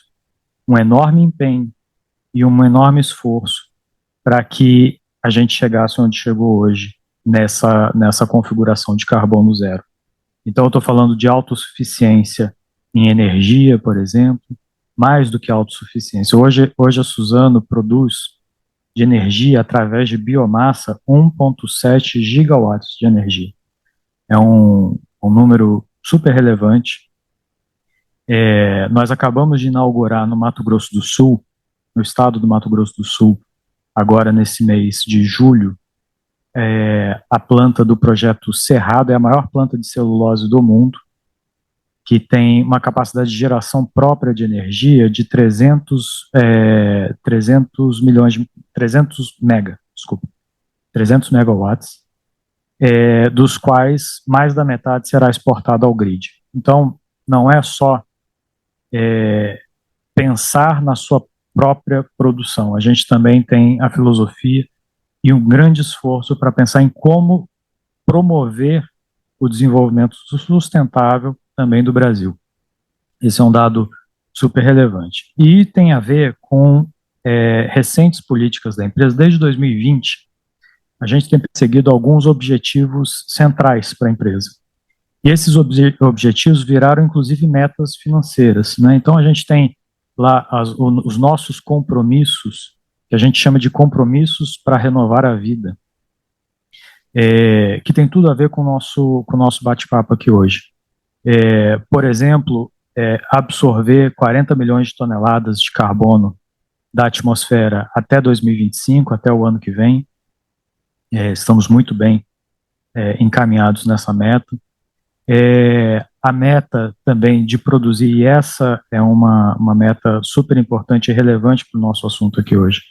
um enorme empenho e um enorme esforço para que a gente chegasse onde chegou hoje, nessa configuração de carbono zero. Então, eu estou falando de autossuficiência em energia, por exemplo, mais do que autossuficiência. Hoje a Suzano produz de energia através de biomassa 1,7 gigawatts de energia. É um número super relevante. Nós acabamos de inaugurar no Mato Grosso do Sul, no estado do Mato Grosso do Sul, agora nesse mês de julho, a planta do projeto Cerrado. É a maior planta de celulose do mundo, que tem uma capacidade de geração própria de energia de 300 megawatts, dos quais mais da metade será exportada ao grid. Então, não é só pensar na sua própria produção. A gente também tem a filosofia e um grande esforço para pensar em como promover o desenvolvimento sustentável também do Brasil. Esse é um dado super relevante. E tem a ver com recentes políticas da empresa. Desde 2020, a gente tem perseguido alguns objetivos centrais para a empresa. E esses objetivos viraram, inclusive, metas financeiras, né? Então, a gente tem lá os nossos compromissos, que a gente chama de compromissos para renovar a vida, que tem tudo a ver com o nosso bate-papo aqui hoje. Por exemplo, absorver 40 milhões de toneladas de carbono da atmosfera até 2025, até o ano que vem. Estamos muito bem encaminhados nessa meta. A meta também de produzir, e essa é uma meta super importante e relevante para o nosso assunto aqui hoje,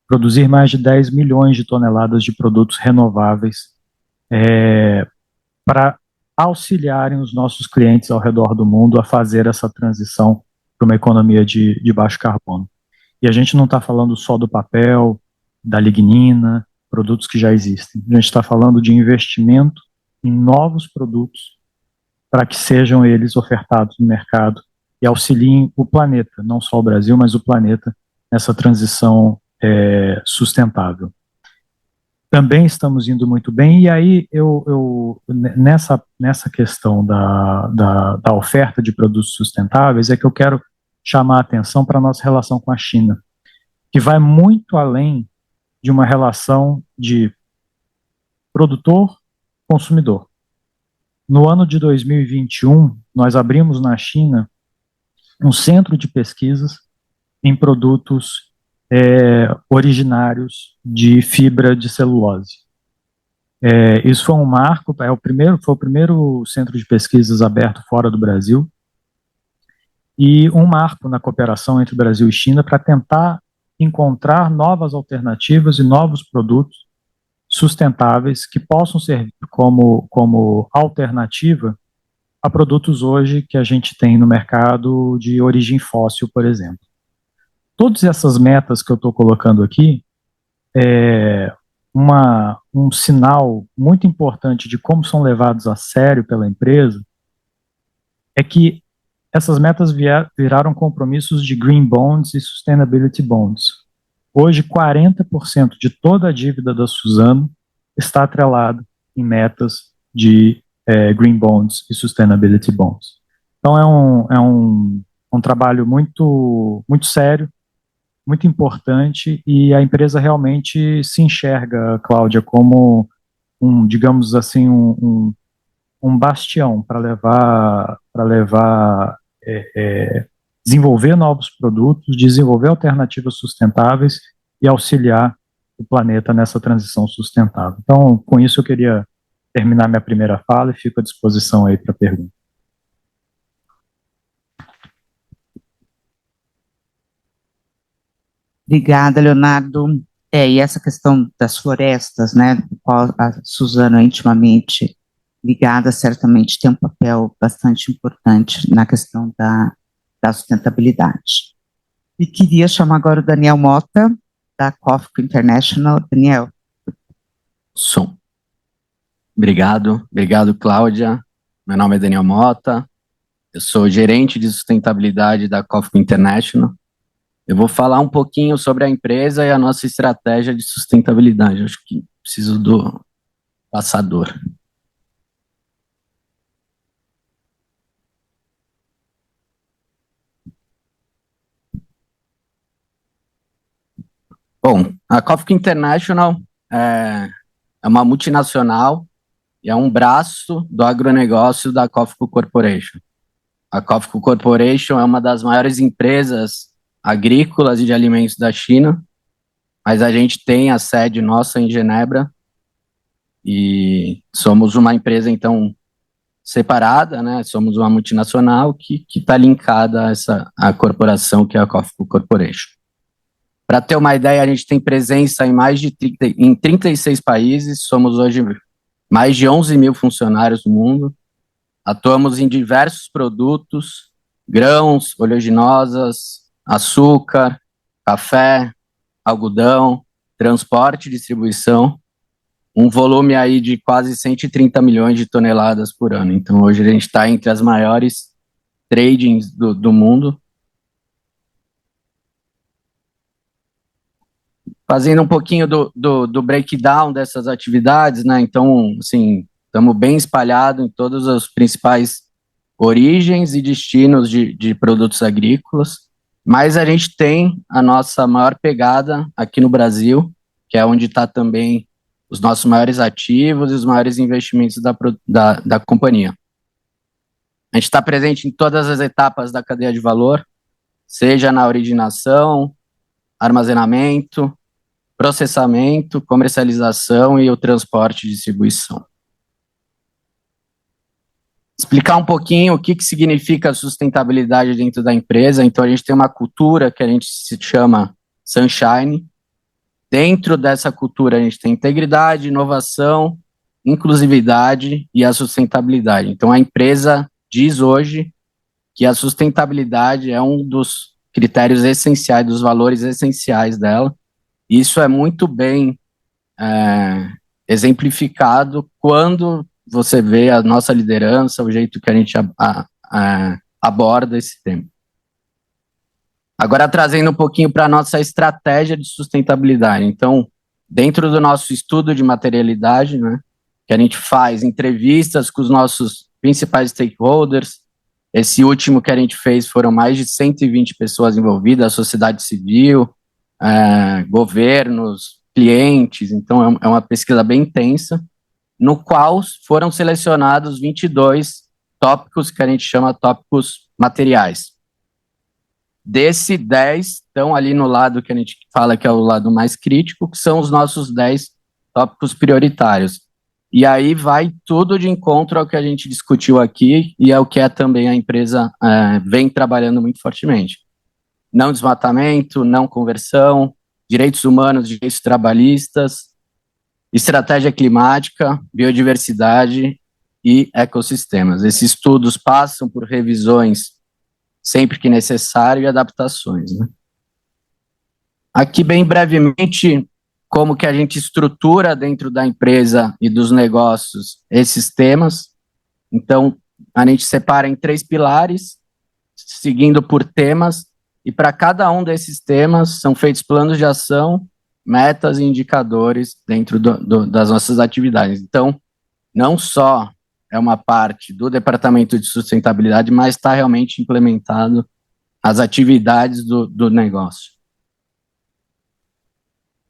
produzir mais de 10 milhões de toneladas de produtos renováveis para auxiliarem os nossos clientes ao redor do mundo a fazer essa transição para uma economia de baixo carbono. E a gente não está falando só do papel, da lignina, produtos que já existem. A gente está falando de investimento em novos produtos para que sejam eles ofertados no mercado e auxiliem o planeta, não só o Brasil, mas o planeta, nessa transição sustentável. Também estamos indo muito bem, e aí nessa questão da oferta de produtos sustentáveis é que eu quero chamar a atenção para a nossa relação com a China, que vai muito além de uma relação de produtor-consumidor. No ano de 2021, nós abrimos na China um centro de pesquisas em produtos originários de fibra de celulose. Isso foi um marco, foi o primeiro centro de pesquisas aberto fora do Brasil, e um marco na cooperação entre Brasil e China para tentar encontrar novas alternativas e novos produtos sustentáveis que possam servir como alternativa a produtos hoje que a gente tem no mercado de origem fóssil, por exemplo. Todas essas metas que eu estou colocando aqui um sinal muito importante de como são levados a sério pela empresa é que essas metas viraram compromissos de Green Bonds e Sustainability Bonds. Hoje, 40% de toda a dívida da Suzano está atrelada em metas de Green Bonds e Sustainability Bonds. Então, é um trabalho muito, muito sério, muito importante, e a empresa realmente se enxerga, Cláudia, como digamos assim, um bastião para levar desenvolver novos produtos, desenvolver alternativas sustentáveis e auxiliar o planeta nessa transição sustentável. Então, com isso eu queria terminar minha primeira fala e fico à disposição aí para perguntas. Obrigada, Leonardo. E essa questão das florestas, né, do qual a Suzano é intimamente ligada, certamente tem um papel bastante importante na questão da sustentabilidade. E queria chamar agora o Daniel Mota, da COFCO International. Daniel. Obrigado, Cláudia. Meu nome é Daniel Mota, eu sou gerente de sustentabilidade da COFCO International. Eu vou falar um pouquinho sobre a empresa e a nossa estratégia de sustentabilidade. Acho que preciso do passador. Bom, a COFCO International é uma multinacional e é um braço do agronegócio da COFCO Corporation. A COFCO Corporation é uma das maiores empresas agrícolas e de alimentos da China, mas a gente tem a sede nossa em Genebra e somos uma empresa, então, separada, né? Somos uma multinacional que está linkada a corporação que é a COFCO Corporation. Para ter uma ideia, a gente tem presença em 36 países, somos hoje mais de 11 mil funcionários no mundo, atuamos em diversos produtos, grãos, oleaginosas, açúcar, café, algodão, transporte e distribuição, um volume aí de quase 130 milhões de toneladas por ano. Então, hoje a gente está entre as maiores tradings do mundo. Fazendo um pouquinho do breakdown dessas atividades, né? Então, assim, estamos bem espalhados em todas as principais origens e destinos de produtos agrícolas, mas a gente tem a nossa maior pegada aqui no Brasil, que é onde está também os nossos maiores ativos e os maiores investimentos da companhia. A gente está presente em todas as etapas da cadeia de valor, seja na originação, armazenamento, processamento, comercialização e o transporte e distribuição. Explicar um pouquinho o que significa sustentabilidade dentro da empresa. Então, a gente tem uma cultura que a gente se chama Sunshine. Dentro dessa cultura, a gente tem integridade, inovação, inclusividade e a sustentabilidade. Então, a empresa diz hoje que a sustentabilidade é um dos critérios essenciais, dos valores essenciais dela. Isso é muito bem exemplificado quando você vê a nossa liderança, o jeito que a gente aborda esse tema. Agora, trazendo um pouquinho para a nossa estratégia de sustentabilidade. Então, dentro do nosso estudo de materialidade, né, que a gente faz entrevistas com os nossos principais stakeholders, esse último que a gente fez foram mais de 120 pessoas envolvidas, a sociedade civil, governos, clientes, então é uma pesquisa bem intensa, no qual foram selecionados 22 tópicos que a gente chama tópicos materiais. Desse 10 estão ali no lado que a gente fala que é o lado mais crítico, que são os nossos 10 tópicos prioritários. E aí vai tudo de encontro ao que a gente discutiu aqui e ao que também a empresa vem trabalhando muito fortemente. Não desmatamento, não conversão, direitos humanos, direitos trabalhistas, estratégia climática, biodiversidade e ecossistemas. Esses estudos passam por revisões sempre que necessário e adaptações, né? Aqui, bem brevemente, como que a gente estrutura dentro da empresa e dos negócios esses temas. Então, a gente separa em 3 pilares, seguindo por temas, e para cada um desses temas são feitos planos de ação, metas e indicadores dentro das nossas atividades. Então, não só é uma parte do departamento de sustentabilidade, mas está realmente implementado as atividades do negócio.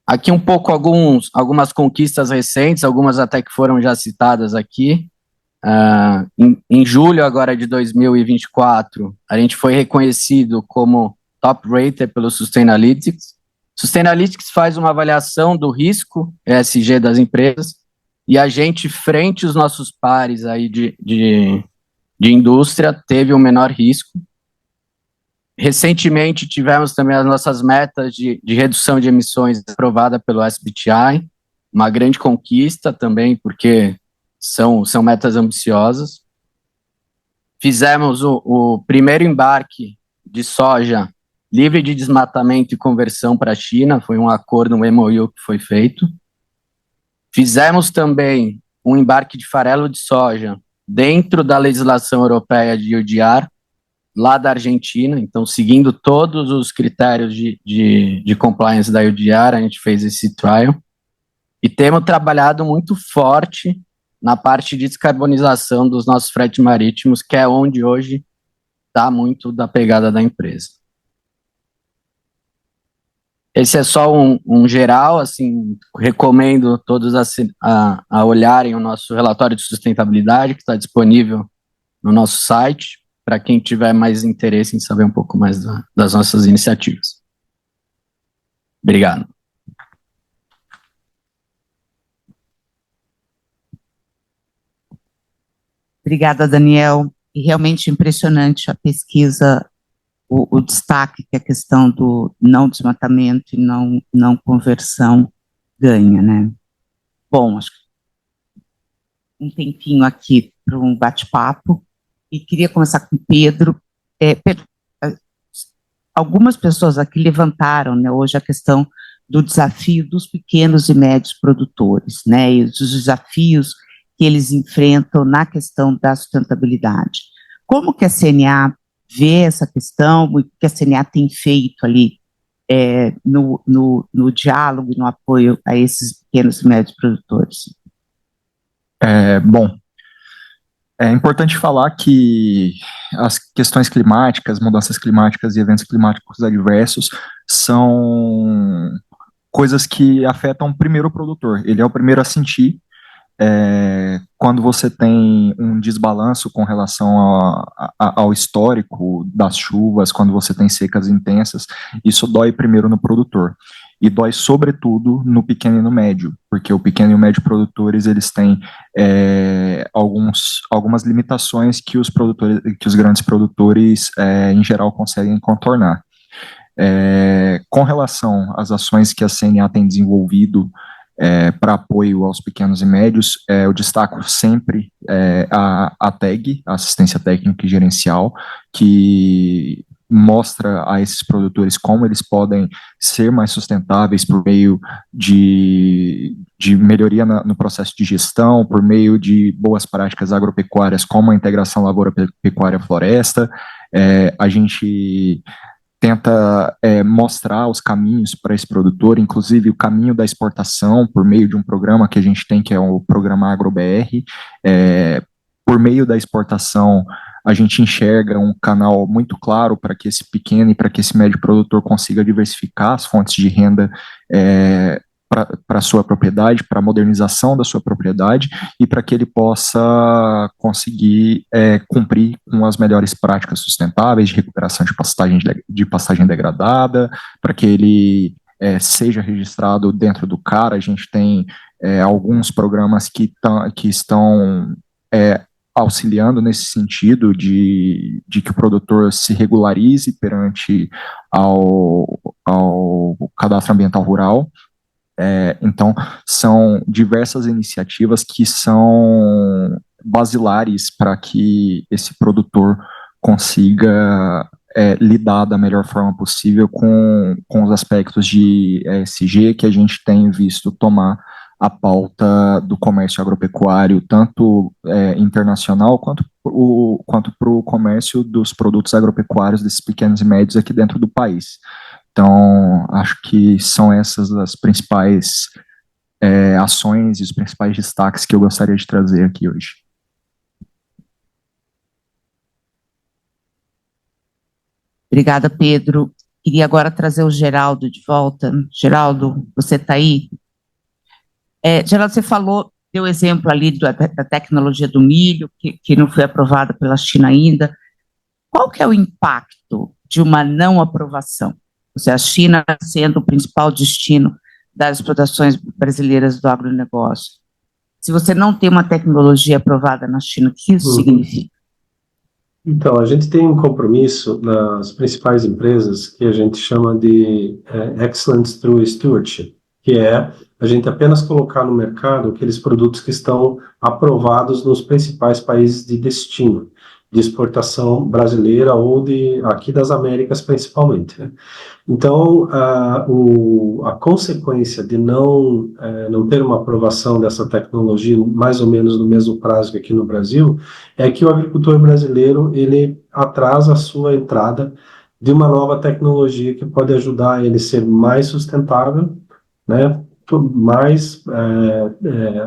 Aqui um pouco algumas conquistas recentes, algumas até que foram já citadas aqui. Em julho agora de 2024, a gente foi reconhecido como top rater pelo Sustainalytics. Sustainalytics faz uma avaliação do risco ESG das empresas e a gente, frente aos nossos pares aí de indústria, teve o menor risco. Recentemente tivemos também as nossas metas de redução de emissões aprovada pelo SBTi, uma grande conquista também, porque são metas ambiciosas. Fizemos o primeiro embarque de soja livre de desmatamento e conversão para a China, foi um acordo, um MOU que foi feito. Fizemos também um embarque de farelo de soja dentro da legislação europeia de UDR, lá da Argentina, então seguindo todos os critérios de compliance da UDR, a gente fez esse trial, e temos trabalhado muito forte na parte de descarbonização dos nossos fretes marítimos, que é onde hoje está muito da pegada da empresa. Esse é só um geral, assim, recomendo todos a olharem o nosso relatório de sustentabilidade, que está disponível no nosso site, para quem tiver mais interesse em saber um pouco mais das nossas iniciativas. Obrigado. Obrigada, Daniel. E realmente impressionante a pesquisa, o destaque que a questão do não desmatamento e não conversão ganha, né? Bom, acho que um tempinho aqui para um bate-papo. E queria começar com Pedro. Pedro, algumas pessoas aqui levantaram, né, hoje a questão do desafio dos pequenos e médios produtores, né, e dos desafios que eles enfrentam na questão da sustentabilidade. Como que a CNA vê essa questão, o que a CNA tem feito ali no diálogo e no apoio a esses pequenos e médios produtores? Bom, é importante falar que as questões climáticas, mudanças climáticas e eventos climáticos adversos são coisas que afetam primeiro o produtor. Ele é o primeiro a sentir. Quando você tem um desbalanço com relação ao histórico das chuvas, quando você tem secas intensas, isso dói primeiro no produtor. E dói sobretudo no pequeno e no médio, porque o pequeno e o médio produtores, eles têm algumas limitações que os grandes produtores, em geral, conseguem contornar. Com relação às ações que a CNA tem desenvolvido para apoio aos pequenos e médios, eu destaco sempre a TAG, a Assistência Técnica e Gerencial, que mostra a esses produtores como eles podem ser mais sustentáveis por meio de melhoria no processo de gestão, por meio de boas práticas agropecuárias, como a integração lavoura-pecuária-floresta. A gente tenta mostrar os caminhos para esse produtor, inclusive o caminho da exportação, por meio de um programa que a gente tem, que é o Programa AgroBR. Por meio da exportação, a gente enxerga um canal muito claro para que esse pequeno e para que esse médio produtor consiga diversificar as fontes de renda para a sua propriedade, para a modernização da sua propriedade e para que ele possa conseguir cumprir com as melhores práticas sustentáveis de recuperação de pastagem degradada, para que ele seja registrado dentro do CAR. A gente tem alguns programas que estão auxiliando nesse sentido de que o produtor se regularize perante ao Cadastro Ambiental Rural. Então, são diversas iniciativas que são basilares para que esse produtor consiga lidar da melhor forma possível com os aspectos de ESG que a gente tem visto tomar a pauta do comércio agropecuário, tanto internacional quanto para o comércio dos produtos agropecuários desses pequenos e médios aqui dentro do país. Então, acho que são essas as principais ações e os principais destaques que eu gostaria de trazer aqui hoje. Obrigada, Pedro. Queria agora trazer o Geraldo de volta. Geraldo, você está aí? Geraldo, você deu exemplo ali da tecnologia do milho, que não foi aprovada pela China ainda. Qual que é o impacto de uma não aprovação? Ou seja, a China sendo o principal destino das exportações brasileiras do agronegócio. Se você não tem uma tecnologia aprovada na China, o que isso significa? Então, a gente tem um compromisso nas principais empresas que a gente chama de Excellence Through Stewardship, que é a gente apenas colocar no mercado aqueles produtos que estão aprovados nos principais países de destino, de exportação brasileira ou aqui das Américas principalmente, né? Então, a consequência de não ter uma aprovação dessa tecnologia mais ou menos no mesmo prazo que aqui no Brasil é que o agricultor brasileiro ele atrasa a sua entrada de uma nova tecnologia que pode ajudar ele a ser mais sustentável, né? Mais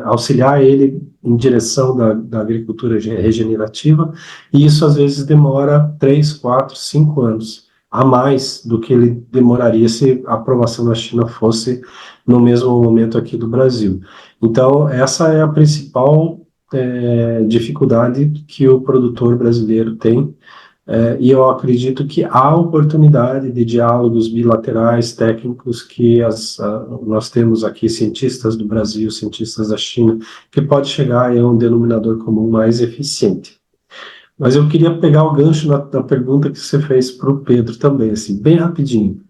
auxiliar ele em direção da agricultura regenerativa, e isso às vezes demora 3, 4, 5 anos a mais do que ele demoraria se a aprovação da China fosse no mesmo momento aqui do Brasil. Então, essa é a principal dificuldade que o produtor brasileiro tem, e eu acredito que há oportunidade de diálogos bilaterais, técnicos, que nós temos aqui cientistas do Brasil, cientistas da China, que pode chegar a um denominador comum mais eficiente. Mas eu queria pegar o gancho da pergunta que você fez para o Pedro também, assim, bem rapidinho.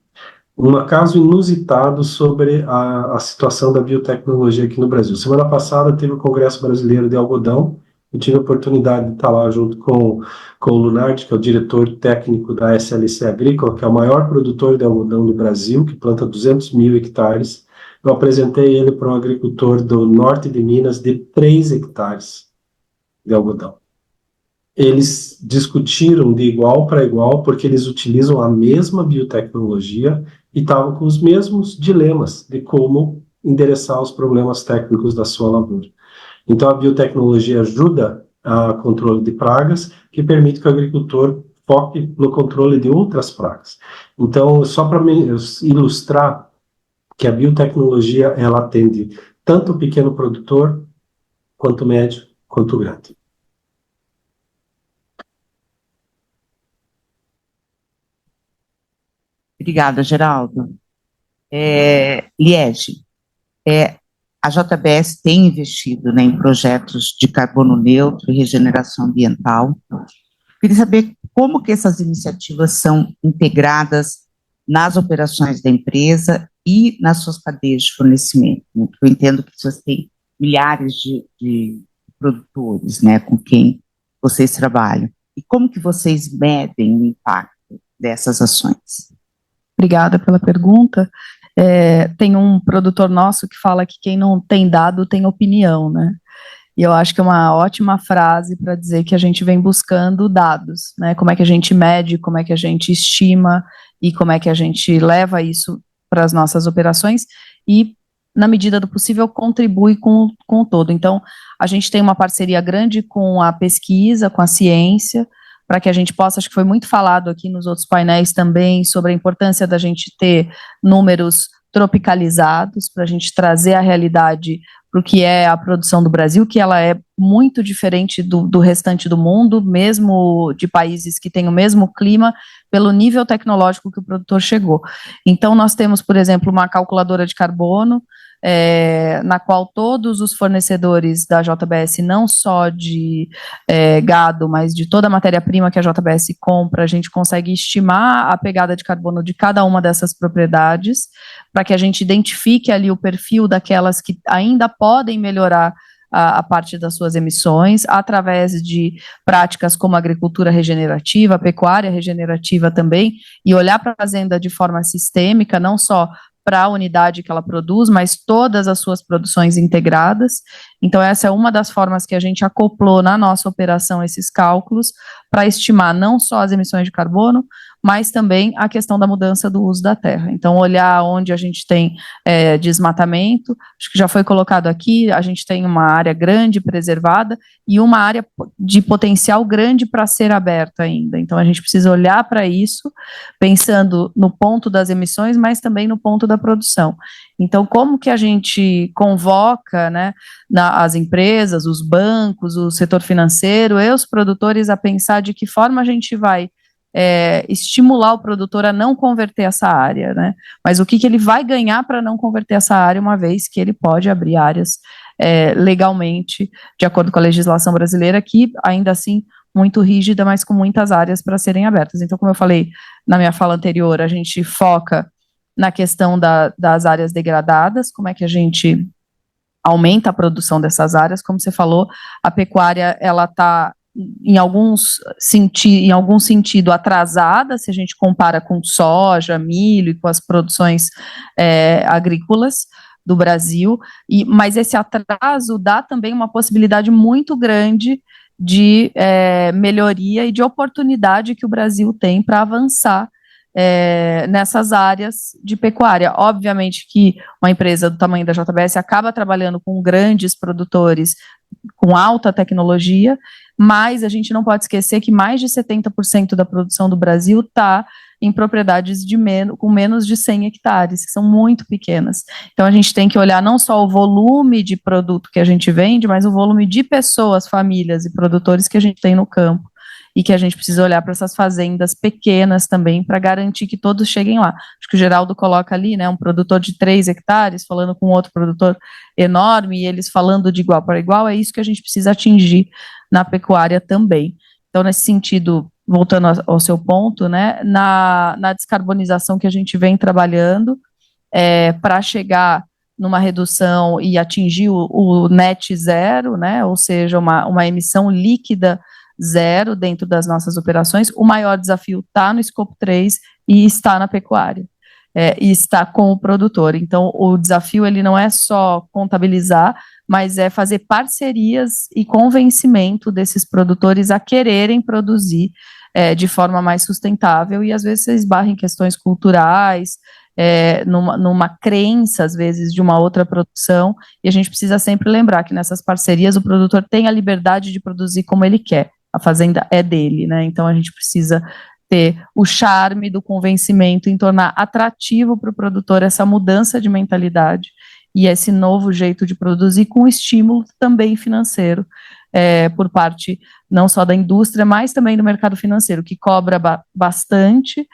Um caso inusitado sobre a situação da biotecnologia aqui no Brasil. Semana passada teve o Congresso Brasileiro de Algodão, Eu tive a oportunidade de estar lá junto com o Lunardi, que é o diretor técnico da SLC Agrícola, que é o maior produtor de algodão do Brasil, que planta 200 mil hectares. Eu apresentei ele para um agricultor do norte de Minas de 3 hectares de algodão. Eles discutiram de igual para igual, porque eles utilizam a mesma biotecnologia e estavam com os mesmos dilemas de como endereçar os problemas técnicos da sua lavoura. Então, a biotecnologia ajuda a controle de pragas, que permite que o agricultor foque no controle de outras pragas. Então, só para ilustrar que a biotecnologia, ela atende tanto o pequeno produtor, quanto o médio, quanto o grande. Obrigada, Geraldo. Liege, a JBS tem investido, né, em projetos de carbono neutro e regeneração ambiental. Queria saber como que essas iniciativas são integradas nas operações da empresa e nas suas cadeias de fornecimento. Eu entendo que vocês têm milhares de produtores, né, com quem vocês trabalham. E como que vocês medem o impacto dessas ações? Obrigada pela pergunta. Tem um produtor nosso que fala que quem não tem dado tem opinião, né? E eu acho que é uma ótima frase para dizer que a gente vem buscando dados, né? Como é que a gente mede, como é que a gente estima e como é que a gente leva isso para as nossas operações e, na medida do possível, contribui com o todo. Então, a gente tem uma parceria grande com a pesquisa, com a ciência, para que a gente possa, acho que foi muito falado aqui nos outros painéis também, sobre a importância da gente ter números tropicalizados, para a gente trazer a realidade para o que é a produção do Brasil, que ela é muito diferente do restante do mundo, mesmo de países que têm o mesmo clima, pelo nível tecnológico que o produtor chegou. Então, nós temos, por exemplo, uma calculadora de carbono, na qual todos os fornecedores da JBS, não só de gado, mas de toda a matéria-prima que a JBS compra, a gente consegue estimar a pegada de carbono de cada uma dessas propriedades, para que a gente identifique ali o perfil daquelas que ainda podem melhorar a parte das suas emissões, através de práticas como a agricultura regenerativa, a pecuária regenerativa também, e olhar para a fazenda de forma sistêmica, não só para a unidade que ela produz, mas todas as suas produções integradas. Então, essa é uma das formas que a gente acoplou na nossa operação esses cálculos, para estimar não só as emissões de carbono, mas também a questão da mudança do uso da terra. Então, olhar onde a gente tem desmatamento, acho que já foi colocado aqui, a gente tem uma área grande preservada e uma área de potencial grande para ser aberta ainda. Então, a gente precisa olhar para isso, pensando no ponto das emissões, mas também no ponto da produção. Então, como que a gente convoca, né, as empresas, os bancos, o setor financeiro e os produtores a pensar de que forma a gente vai estimular o produtor a não converter essa área, né? Mas o que ele vai ganhar para não converter essa área, uma vez que ele pode abrir áreas legalmente, de acordo com a legislação brasileira, que ainda assim muito rígida, mas com muitas áreas para serem abertas. Então, como eu falei na minha fala anterior, a gente foca na questão das áreas degradadas, como é que a gente aumenta a produção dessas áreas. Como você falou, a pecuária, ela está em algum sentido atrasada, se a gente compara com soja, milho e com as produções agrícolas do Brasil, mas esse atraso dá também uma possibilidade muito grande de melhoria e de oportunidade que o Brasil tem para avançar nessas áreas de pecuária. Obviamente que uma empresa do tamanho da JBS acaba trabalhando com grandes produtores com alta tecnologia, mas a gente não pode esquecer que mais de 70% da produção do Brasil está em propriedades com menos de 100 hectares, que são muito pequenas. Então, a gente tem que olhar não só o volume de produto que a gente vende, mas o volume de pessoas, famílias e produtores que a gente tem no campo, e que a gente precisa olhar para essas fazendas pequenas também, para garantir que todos cheguem lá. Acho que o Geraldo coloca ali, né, um produtor de 3 hectares falando com outro produtor enorme, e eles falando de igual para igual, é isso que a gente precisa atingir na pecuária também. Então, nesse sentido, voltando ao seu ponto, né, na descarbonização que a gente vem trabalhando, para chegar numa redução e atingir o net zero, né, ou seja, uma emissão líquida zero dentro das nossas operações, o maior desafio está no escopo 3 e está na pecuária, e está com o produtor. Então, o desafio ele não é só contabilizar, mas é fazer parcerias e convencimento desses produtores a quererem produzir de forma mais sustentável, e às vezes você esbarra em questões culturais, numa crença, às vezes, de uma outra produção, e a gente precisa sempre lembrar que nessas parcerias o produtor tem a liberdade de produzir como ele quer, a fazenda é dele, né? Então a gente precisa ter o charme do convencimento em tornar atrativo para o produtor essa mudança de mentalidade e esse novo jeito de produzir, com estímulo também financeiro, por parte não só da indústria, mas também do mercado financeiro, que cobra bastante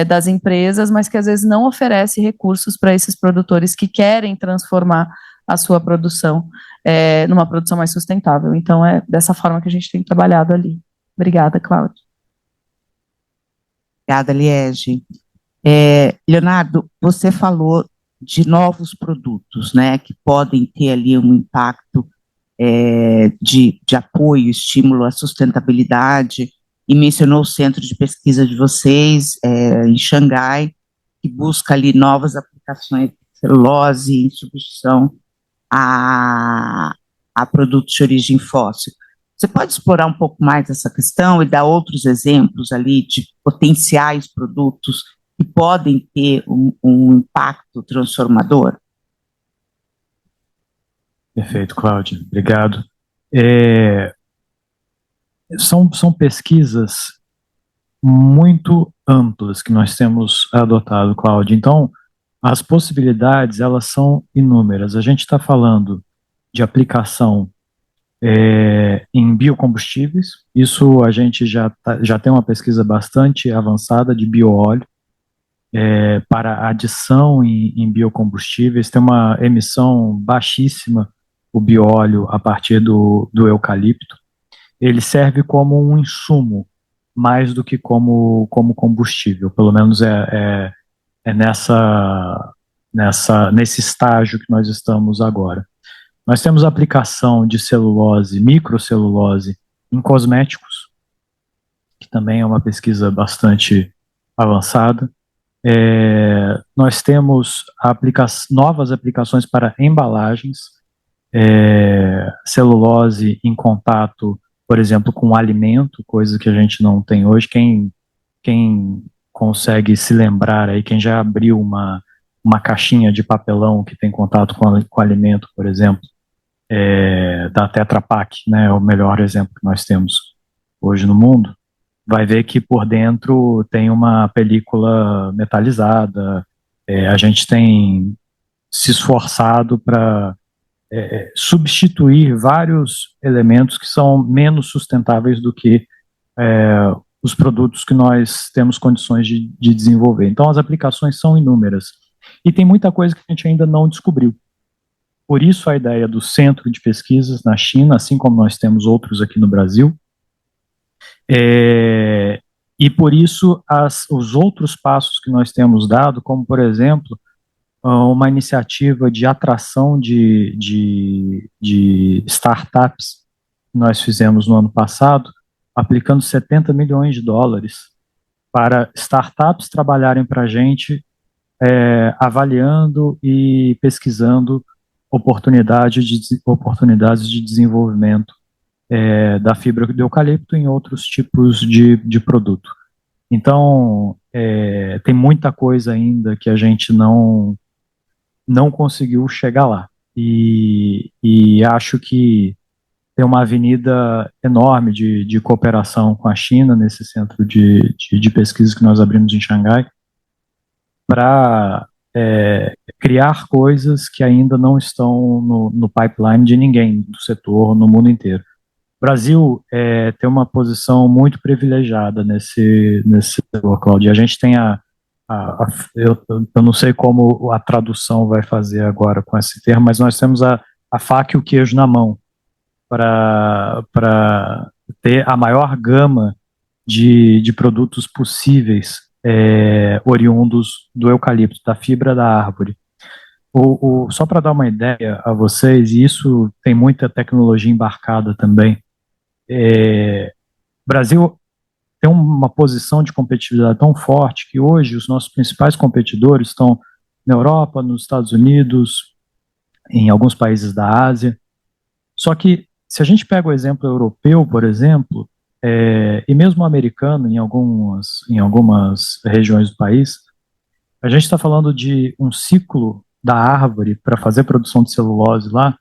das empresas, mas que às vezes não oferece recursos para esses produtores que querem transformar a sua produção numa produção mais sustentável. Então, é dessa forma que a gente tem trabalhado ali. Obrigada, Cláudia. Obrigada, Liege. Leonardo, você falou de novos produtos, né, que podem ter ali um impacto de apoio, estímulo à sustentabilidade, e mencionou o centro de pesquisa de vocês em Xangai, que busca ali novas aplicações de celulose em substituição a produtos de origem fóssil. Você pode explorar um pouco mais essa questão e dar outros exemplos ali de potenciais produtos que podem ter um impacto transformador? Perfeito, Cláudia, obrigado. São pesquisas muito amplas que nós temos adotado, Cláudia. Então, as possibilidades, elas são inúmeras. A gente está falando de aplicação em biocombustíveis. Isso a gente já tem uma pesquisa bastante avançada de bioóleo, para adição em biocombustíveis. Tem uma emissão baixíssima, o bióleo, a partir do eucalipto. Ele serve como um insumo, mais do que como combustível, pelo menos nesse estágio que nós estamos agora. Nós temos aplicação de celulose, microcelulose, em cosméticos, que também é uma pesquisa bastante avançada. Nós temos novas aplicações para embalagens, celulose em contato, por exemplo, com alimento, coisa que a gente não tem hoje. Quem consegue se lembrar aí, quem já abriu uma caixinha de papelão que tem contato com alimento, por exemplo, da Tetra Pak, né, é o melhor exemplo que nós temos hoje no mundo, vai ver que por dentro tem uma película metalizada. A gente tem se esforçado para substituir vários elementos que são menos sustentáveis do que os produtos que nós temos condições de desenvolver. Então, as aplicações são inúmeras. E tem muita coisa que a gente ainda não descobriu. Por isso, a ideia do centro de pesquisas na China, assim como nós temos outros aqui no Brasil, e por isso os outros passos que nós temos dado, como, por exemplo, uma iniciativa de atração de startups que nós fizemos no ano passado, aplicando 70 milhões de dólares para startups trabalharem para a gente, avaliando e pesquisando oportunidades de desenvolvimento da fibra de eucalipto em outros tipos de produto. Então, tem muita coisa ainda que a gente não conseguiu chegar lá. E acho que tem uma avenida enorme de cooperação com a China nesse centro de pesquisa que nós abrimos em Xangai, para criar coisas que ainda não estão no pipeline de ninguém do setor no mundo inteiro. O Brasil tem uma posição muito privilegiada nesse setor, Cláudia. A gente tem eu não sei como a tradução vai fazer agora com esse termo, mas nós temos a faca e o queijo na mão para ter a maior gama de produtos possíveis oriundos do eucalipto, da fibra da árvore. Só para dar uma ideia a vocês, e isso tem muita tecnologia embarcada também, o Brasil tem uma posição de competitividade tão forte que hoje os nossos principais competidores estão na Europa, nos Estados Unidos, em alguns países da Ásia. Só que, se a gente pega o exemplo europeu, por exemplo, e mesmo o americano, em algumas regiões do país, a gente está falando de um ciclo da árvore para fazer produção de celulose lá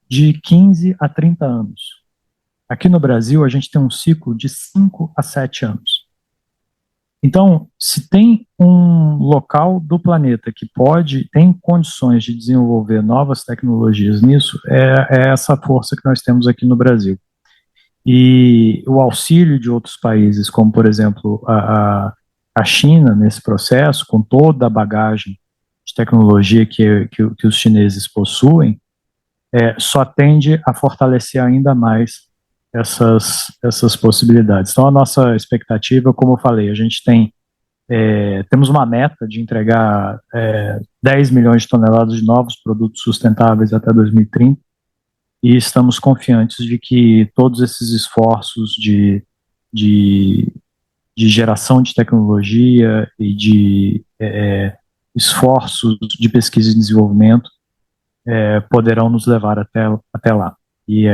de 15 a 30 anos. Aqui no Brasil, a gente tem um ciclo de 5 a 7 anos. Então, se tem um local do planeta que tem condições de desenvolver novas tecnologias nisso, é essa força que nós temos aqui no Brasil. E o auxílio de outros países, como, por exemplo, a China, nesse processo, com toda a bagagem de tecnologia que os chineses possuem, só tende a fortalecer ainda mais essas possibilidades. Então, a nossa expectativa, como eu falei, a gente temos uma meta de entregar 10 milhões de toneladas de novos produtos sustentáveis até 2030, e estamos confiantes de que todos esses esforços de geração de tecnologia e de esforços de pesquisa e desenvolvimento poderão nos levar até lá. E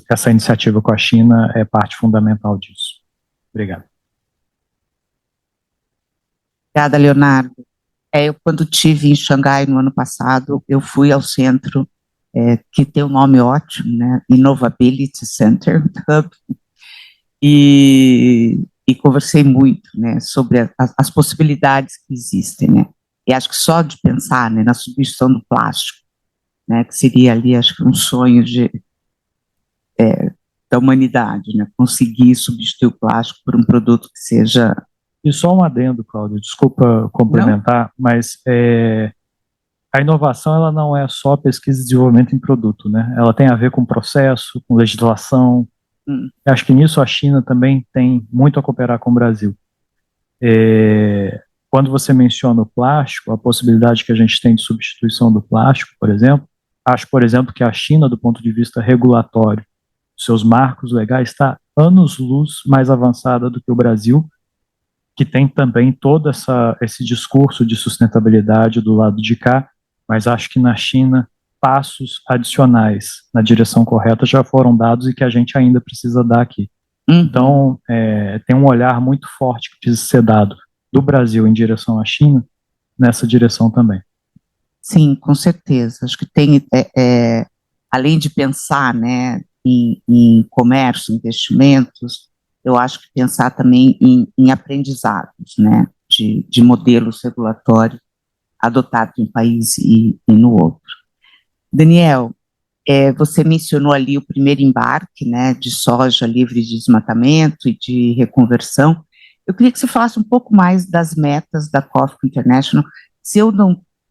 essa iniciativa com a China é parte fundamental disso. Obrigado. Obrigada, Leonardo. Eu, quando estive em Xangai no ano passado, eu fui ao centro, que tem um nome ótimo, né? Innovability Center, Hub, e conversei muito, né, sobre as possibilidades que existem, né? E acho que só de pensar, né, na substituição do plástico, né, que seria ali, acho que um sonho da humanidade, né, conseguir substituir o plástico por um produto que seja... E só um adendo, Cláudio, desculpa complementar, mas a inovação ela não é só pesquisa e desenvolvimento em produto, né? Ela tem a ver com processo, com legislação. Acho que nisso a China também tem muito a cooperar com o Brasil. Quando você menciona o plástico, a possibilidade que a gente tem de substituição do plástico, por exemplo, acho, por exemplo, que a China, do ponto de vista regulatório, seus marcos legais, está anos-luz mais avançada do que o Brasil, que tem também todo esse discurso de sustentabilidade do lado de cá, mas acho que na China passos adicionais na direção correta já foram dados e que a gente ainda precisa dar aqui. Então, tem um olhar muito forte que precisa ser dado do Brasil em direção à China, nessa direção também. Sim, com certeza. Acho que tem, além de pensar, né, em comércio, investimentos, eu acho que pensar também em aprendizados, né, de modelos regulatórios adotados em um país e no outro. Daniel, você mencionou ali o primeiro embarque, né, de soja livre de desmatamento e de reconversão. Eu queria que você falasse um pouco mais das metas da COFCO International.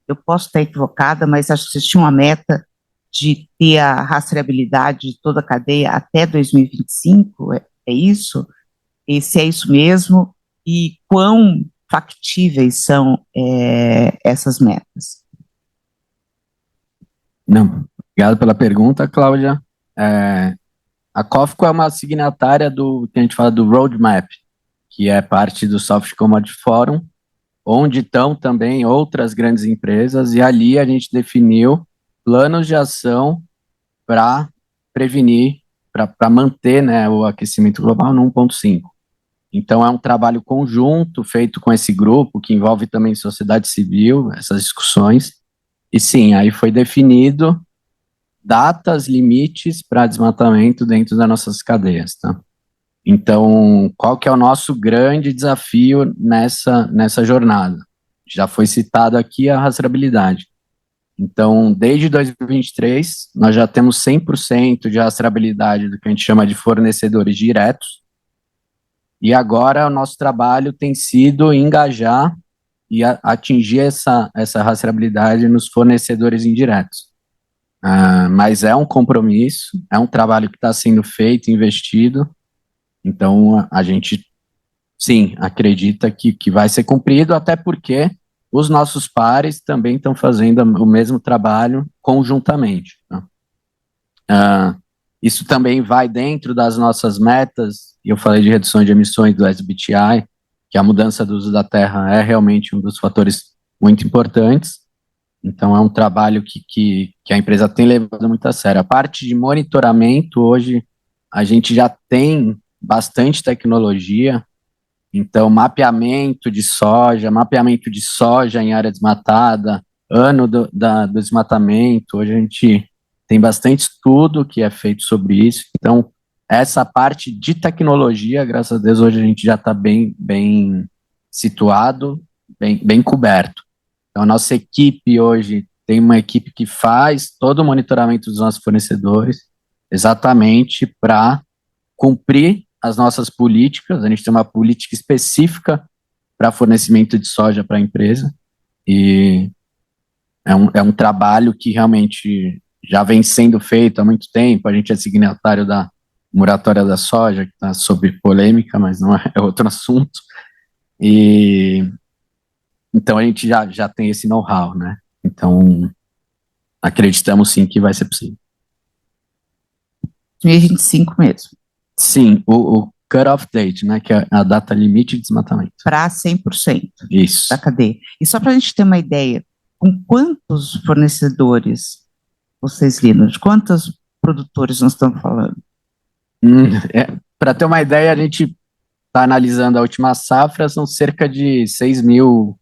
Eu posso estar equivocada, mas acho que vocês tinham uma meta de ter a rastreabilidade de toda a cadeia até 2025, é isso? E se é isso mesmo, e quão factíveis são essas metas? Não, obrigado pela pergunta, Cláudia. A COFCO é uma signatária do que a gente fala do Roadmap, que é parte do Soft Commodity Forum, onde estão também outras grandes empresas, e ali a gente definiu planos de ação para prevenir, para manter, né, o aquecimento global no 1,5. Então, é um trabalho conjunto feito com esse grupo, que envolve também sociedade civil, essas discussões. E sim, aí foi definido datas, limites para desmatamento dentro das nossas cadeias, tá? Então, qual que é o nosso grande desafio nessa jornada? Já foi citado aqui a rastreabilidade. Então, desde 2023, nós já temos 100% de rastreabilidade do que a gente chama de fornecedores diretos, e agora o nosso trabalho tem sido engajar e atingir essa rastreabilidade nos fornecedores indiretos. Mas é um compromisso, é um trabalho que está sendo feito, investido, então a gente, sim, acredita que vai ser cumprido, até porque os nossos pares também estão fazendo o mesmo trabalho conjuntamente. Né? Isso também vai dentro das nossas metas, e eu falei de redução de emissões do SBTi, que a mudança do uso da terra é realmente um dos fatores muito importantes, então é um trabalho que a empresa tem levado muito a sério. A parte de monitoramento, hoje, a gente já tem bastante tecnologia, então mapeamento de soja em área desmatada, ano do desmatamento, hoje a gente tem bastante estudo que é feito sobre isso, então essa parte de tecnologia, graças a Deus, hoje a gente já está bem situado, bem coberto. Então a nossa equipe hoje tem uma equipe que faz todo o monitoramento dos nossos fornecedores, exatamente para cumprir as nossas políticas. A gente tem uma política específica para fornecimento de soja para a empresa, e é um trabalho que realmente já vem sendo feito há muito tempo. A gente é signatário da moratória da soja, que está sob polêmica, mas não é outro assunto, e então a gente já tem esse know-how, né? Então acreditamos sim que vai ser possível. 2025 mesmo. Sim, o cut-off date, né, que é a data limite de desmatamento. Para 100% Isso. da cadeia. E só para a gente ter uma ideia, com quantos fornecedores vocês lidam? De quantos produtores nós estamos falando? Para ter uma ideia, a gente está analisando a última safra, são cerca de 6 mil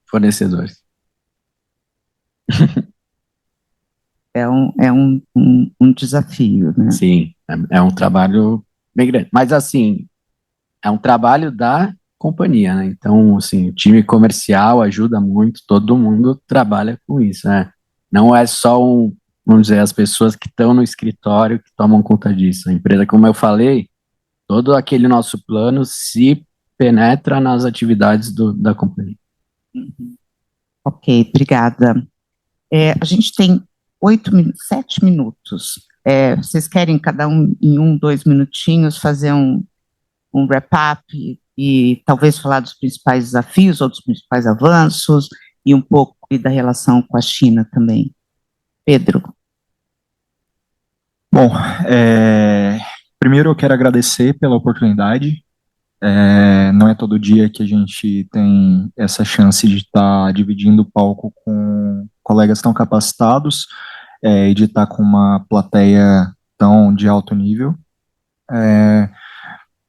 fornecedores. É um desafio, né? Sim, é um trabalho bem grande. Mas, assim, é um trabalho da companhia, né? Então, assim, o time comercial ajuda muito, todo mundo trabalha com isso, né? Não é só vamos dizer, as pessoas que estão no escritório que tomam conta disso. A empresa, como eu falei, todo aquele nosso plano se penetra nas atividades da companhia. Uhum. Ok, obrigada. A gente tem 7 minutos. Vocês querem cada um em 2 minutinhos fazer um wrap-up e talvez falar dos principais desafios ou dos principais avanços e um pouco da relação com a China também? Pedro. Bom, primeiro eu quero agradecer pela oportunidade. Não é todo dia que a gente tem essa chance de estar dividindo o palco com colegas tão capacitados e de estar com uma plateia tão de alto nível.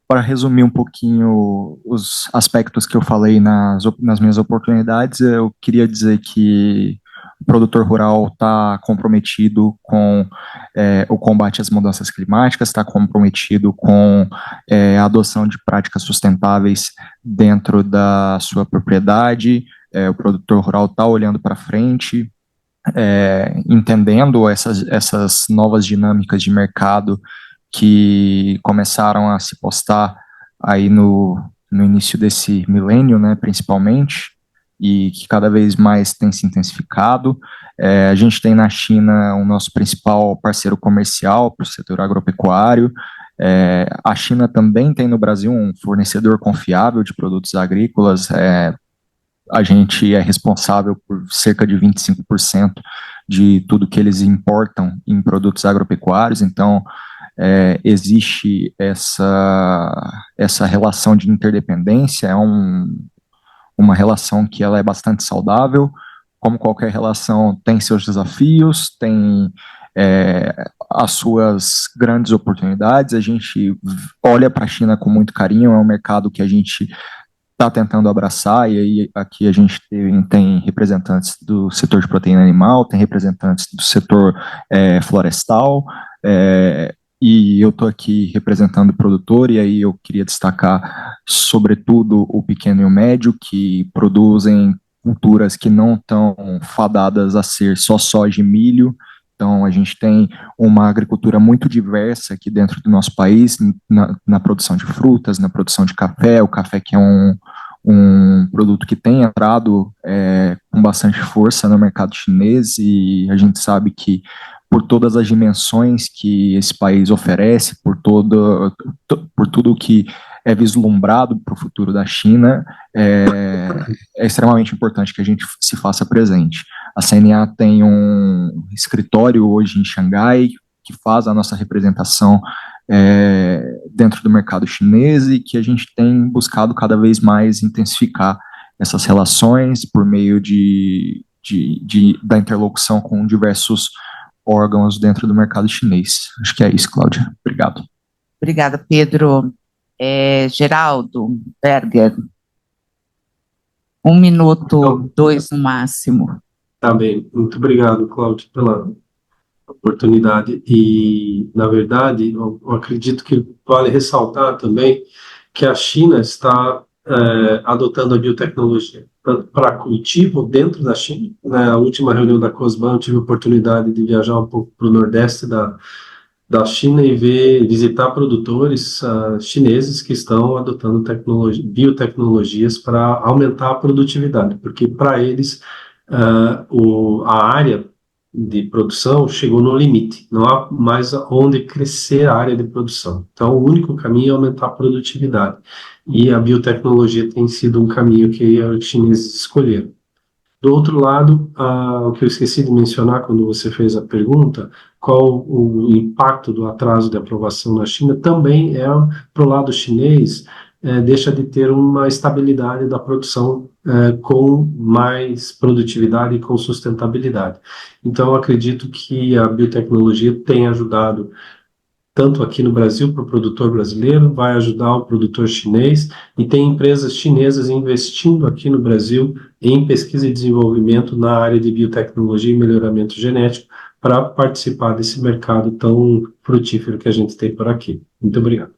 Para resumir um pouquinho os aspectos que eu falei nas minhas oportunidades, eu queria dizer que o produtor rural está comprometido com o combate às mudanças climáticas, está comprometido com a adoção de práticas sustentáveis dentro da sua propriedade. O produtor rural está olhando para frente, entendendo essas novas dinâmicas de mercado que começaram a se postar aí no início desse milênio, né, principalmente, e que cada vez mais tem se intensificado. A gente tem na China o nosso principal parceiro comercial para o setor agropecuário. A China também tem no Brasil um fornecedor confiável de produtos agrícolas. A gente é responsável por cerca de 25% de tudo que eles importam em produtos agropecuários, então existe essa relação de interdependência, uma relação que ela é bastante saudável. Como qualquer relação, tem seus desafios, tem as suas grandes oportunidades. A gente olha para a China com muito carinho, é um mercado que a gente está tentando abraçar, e aí aqui a gente tem representantes do setor de proteína animal, tem representantes do setor florestal, e eu estou aqui representando o produtor, e aí eu queria destacar, sobretudo, o pequeno e o médio, que produzem culturas que não estão fadadas a ser só soja e milho. Então, a gente tem uma agricultura muito diversa aqui dentro do nosso país, na produção de frutas, na produção de café, o café que é um produto que tem entrado com bastante força no mercado chinês, e a gente sabe que por todas as dimensões que esse país oferece, por tudo que é vislumbrado para o futuro da China, é extremamente importante que a gente se faça presente. A CNA tem um escritório hoje em Xangai, que faz a nossa representação dentro do mercado chinês e que a gente tem buscado cada vez mais intensificar essas relações por meio da interlocução com diversos órgãos dentro do mercado chinês. Acho que é isso, Cláudia. Obrigado. Obrigada, Pedro. Geraldo Berger, 1 minuto, 2 no máximo. Tá bem, muito obrigado, Cláudio, pela oportunidade. E, na verdade, eu acredito que vale ressaltar também que a China está adotando a biotecnologia para cultivo dentro da China. Na última reunião da COSBAN, eu tive a oportunidade de viajar um pouco para o nordeste da China e visitar produtores chineses que estão adotando biotecnologias para aumentar a produtividade, porque para eles a área de produção chegou no limite, não há mais onde crescer a área de produção. Então, o único caminho é aumentar a produtividade. E a biotecnologia tem sido um caminho que os chineses escolheram. Do outro lado, o que eu esqueci de mencionar quando você fez a pergunta, qual o impacto do atraso de aprovação na China, também para o lado chinês, deixa de ter uma estabilidade da produção com mais produtividade e com sustentabilidade. Então, eu acredito que a biotecnologia tem ajudado tanto aqui no Brasil para o produtor brasileiro, vai ajudar o produtor chinês, e tem empresas chinesas investindo aqui no Brasil em pesquisa e desenvolvimento na área de biotecnologia e melhoramento genético para participar desse mercado tão frutífero que a gente tem por aqui. Muito obrigado.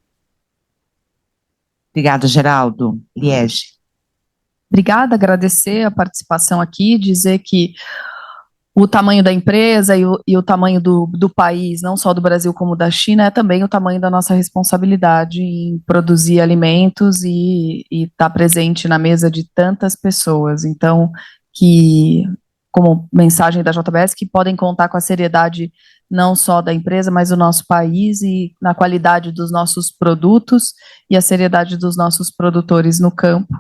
Obrigada, Geraldo. Liege. Obrigada, agradecer a participação aqui, dizer que o tamanho da empresa e o tamanho do país, não só do Brasil como da China, é também o tamanho da nossa responsabilidade em produzir alimentos e estar presente na mesa de tantas pessoas. Então, como mensagem da JBS, que podem contar com a seriedade não só da empresa, mas do nosso país e na qualidade dos nossos produtos e a seriedade dos nossos produtores no campo.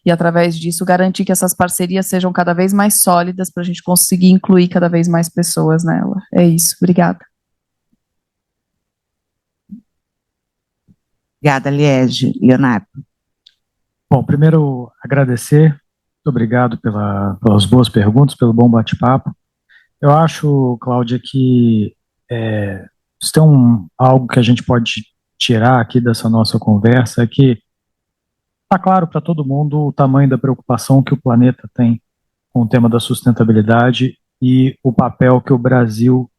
E, através disso, garantir que essas parcerias sejam cada vez mais sólidas para a gente conseguir incluir cada vez mais pessoas nela. É isso, obrigada. Obrigada, Liege. Leonardo. Bom, primeiro, agradecer. Muito obrigado pelas boas perguntas, pelo bom bate-papo. Eu acho, Cláudia, que se tem algo que a gente pode tirar aqui dessa nossa conversa é que está claro para todo mundo o tamanho da preocupação que o planeta tem com o tema da sustentabilidade e o papel que o Brasil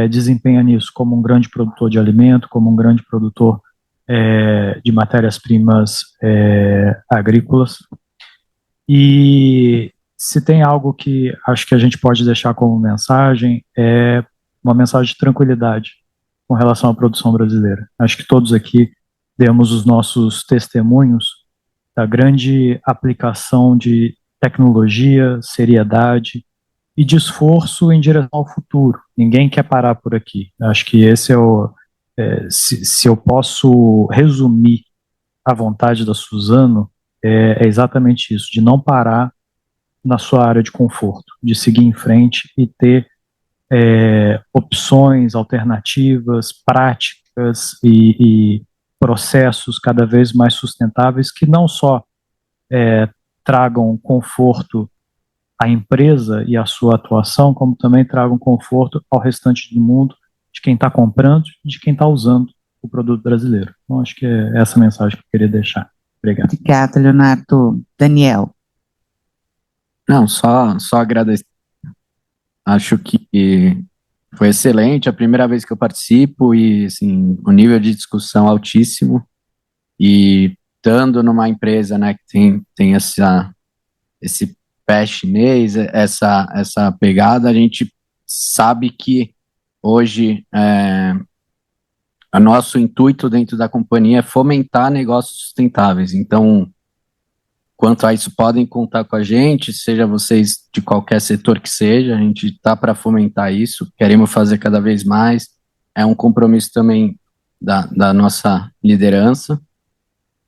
desempenha nisso, como um grande produtor de alimento, como um grande produtor de matérias-primas agrícolas. E se tem algo que acho que a gente pode deixar como mensagem, é uma mensagem de tranquilidade com relação à produção brasileira. Acho que todos aqui demos os nossos testemunhos da grande aplicação de tecnologia, seriedade e de esforço em direção ao futuro. Ninguém quer parar por aqui. Acho que esse se eu posso resumir a vontade da Suzano, é exatamente isso, de não parar na sua área de conforto, de seguir em frente e ter opções, alternativas, práticas e processos cada vez mais sustentáveis que não só tragam conforto à empresa e à sua atuação, como também tragam conforto ao restante do mundo, de quem está comprando e de quem está usando o produto brasileiro. Então, acho que é essa mensagem que eu queria deixar. Obrigado. Obrigada, Leonardo. Daniel. Não, só agradecer. Acho que foi excelente, a primeira vez que eu participo e, assim, o nível de discussão altíssimo, e estando numa empresa, né, que tem esse pé chinês, essa pegada, a gente sabe que hoje o nosso intuito dentro da companhia é fomentar negócios sustentáveis. Então, quanto a isso, podem contar com a gente, seja vocês de qualquer setor que seja, a gente está para fomentar isso, queremos fazer cada vez mais, é um compromisso também da nossa liderança.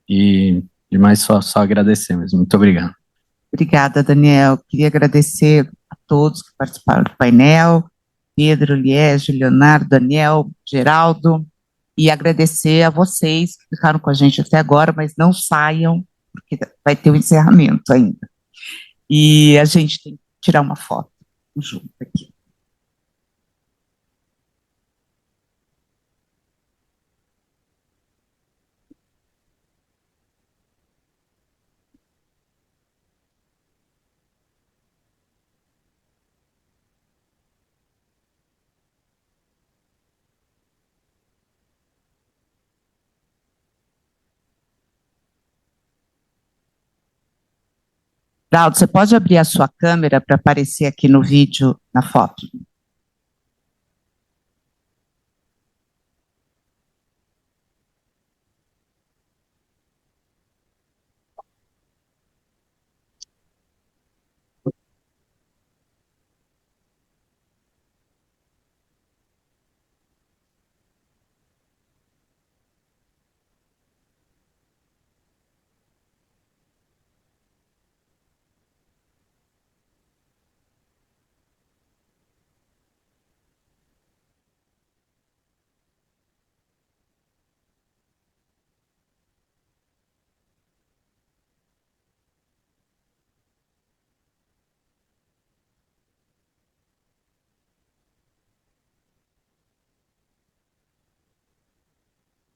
E demais só agradecer mesmo. Muito obrigado. Obrigada, Daniel. Queria agradecer a todos que participaram do painel, Pedro, Liege, Leonardo, Daniel, Geraldo, e agradecer a vocês que ficaram com a gente até agora, mas não saiam, porque vai ter o encerramento ainda. E a gente tem que tirar uma foto junto aqui. Geraldo, você pode abrir a sua câmera para aparecer aqui no vídeo, na foto?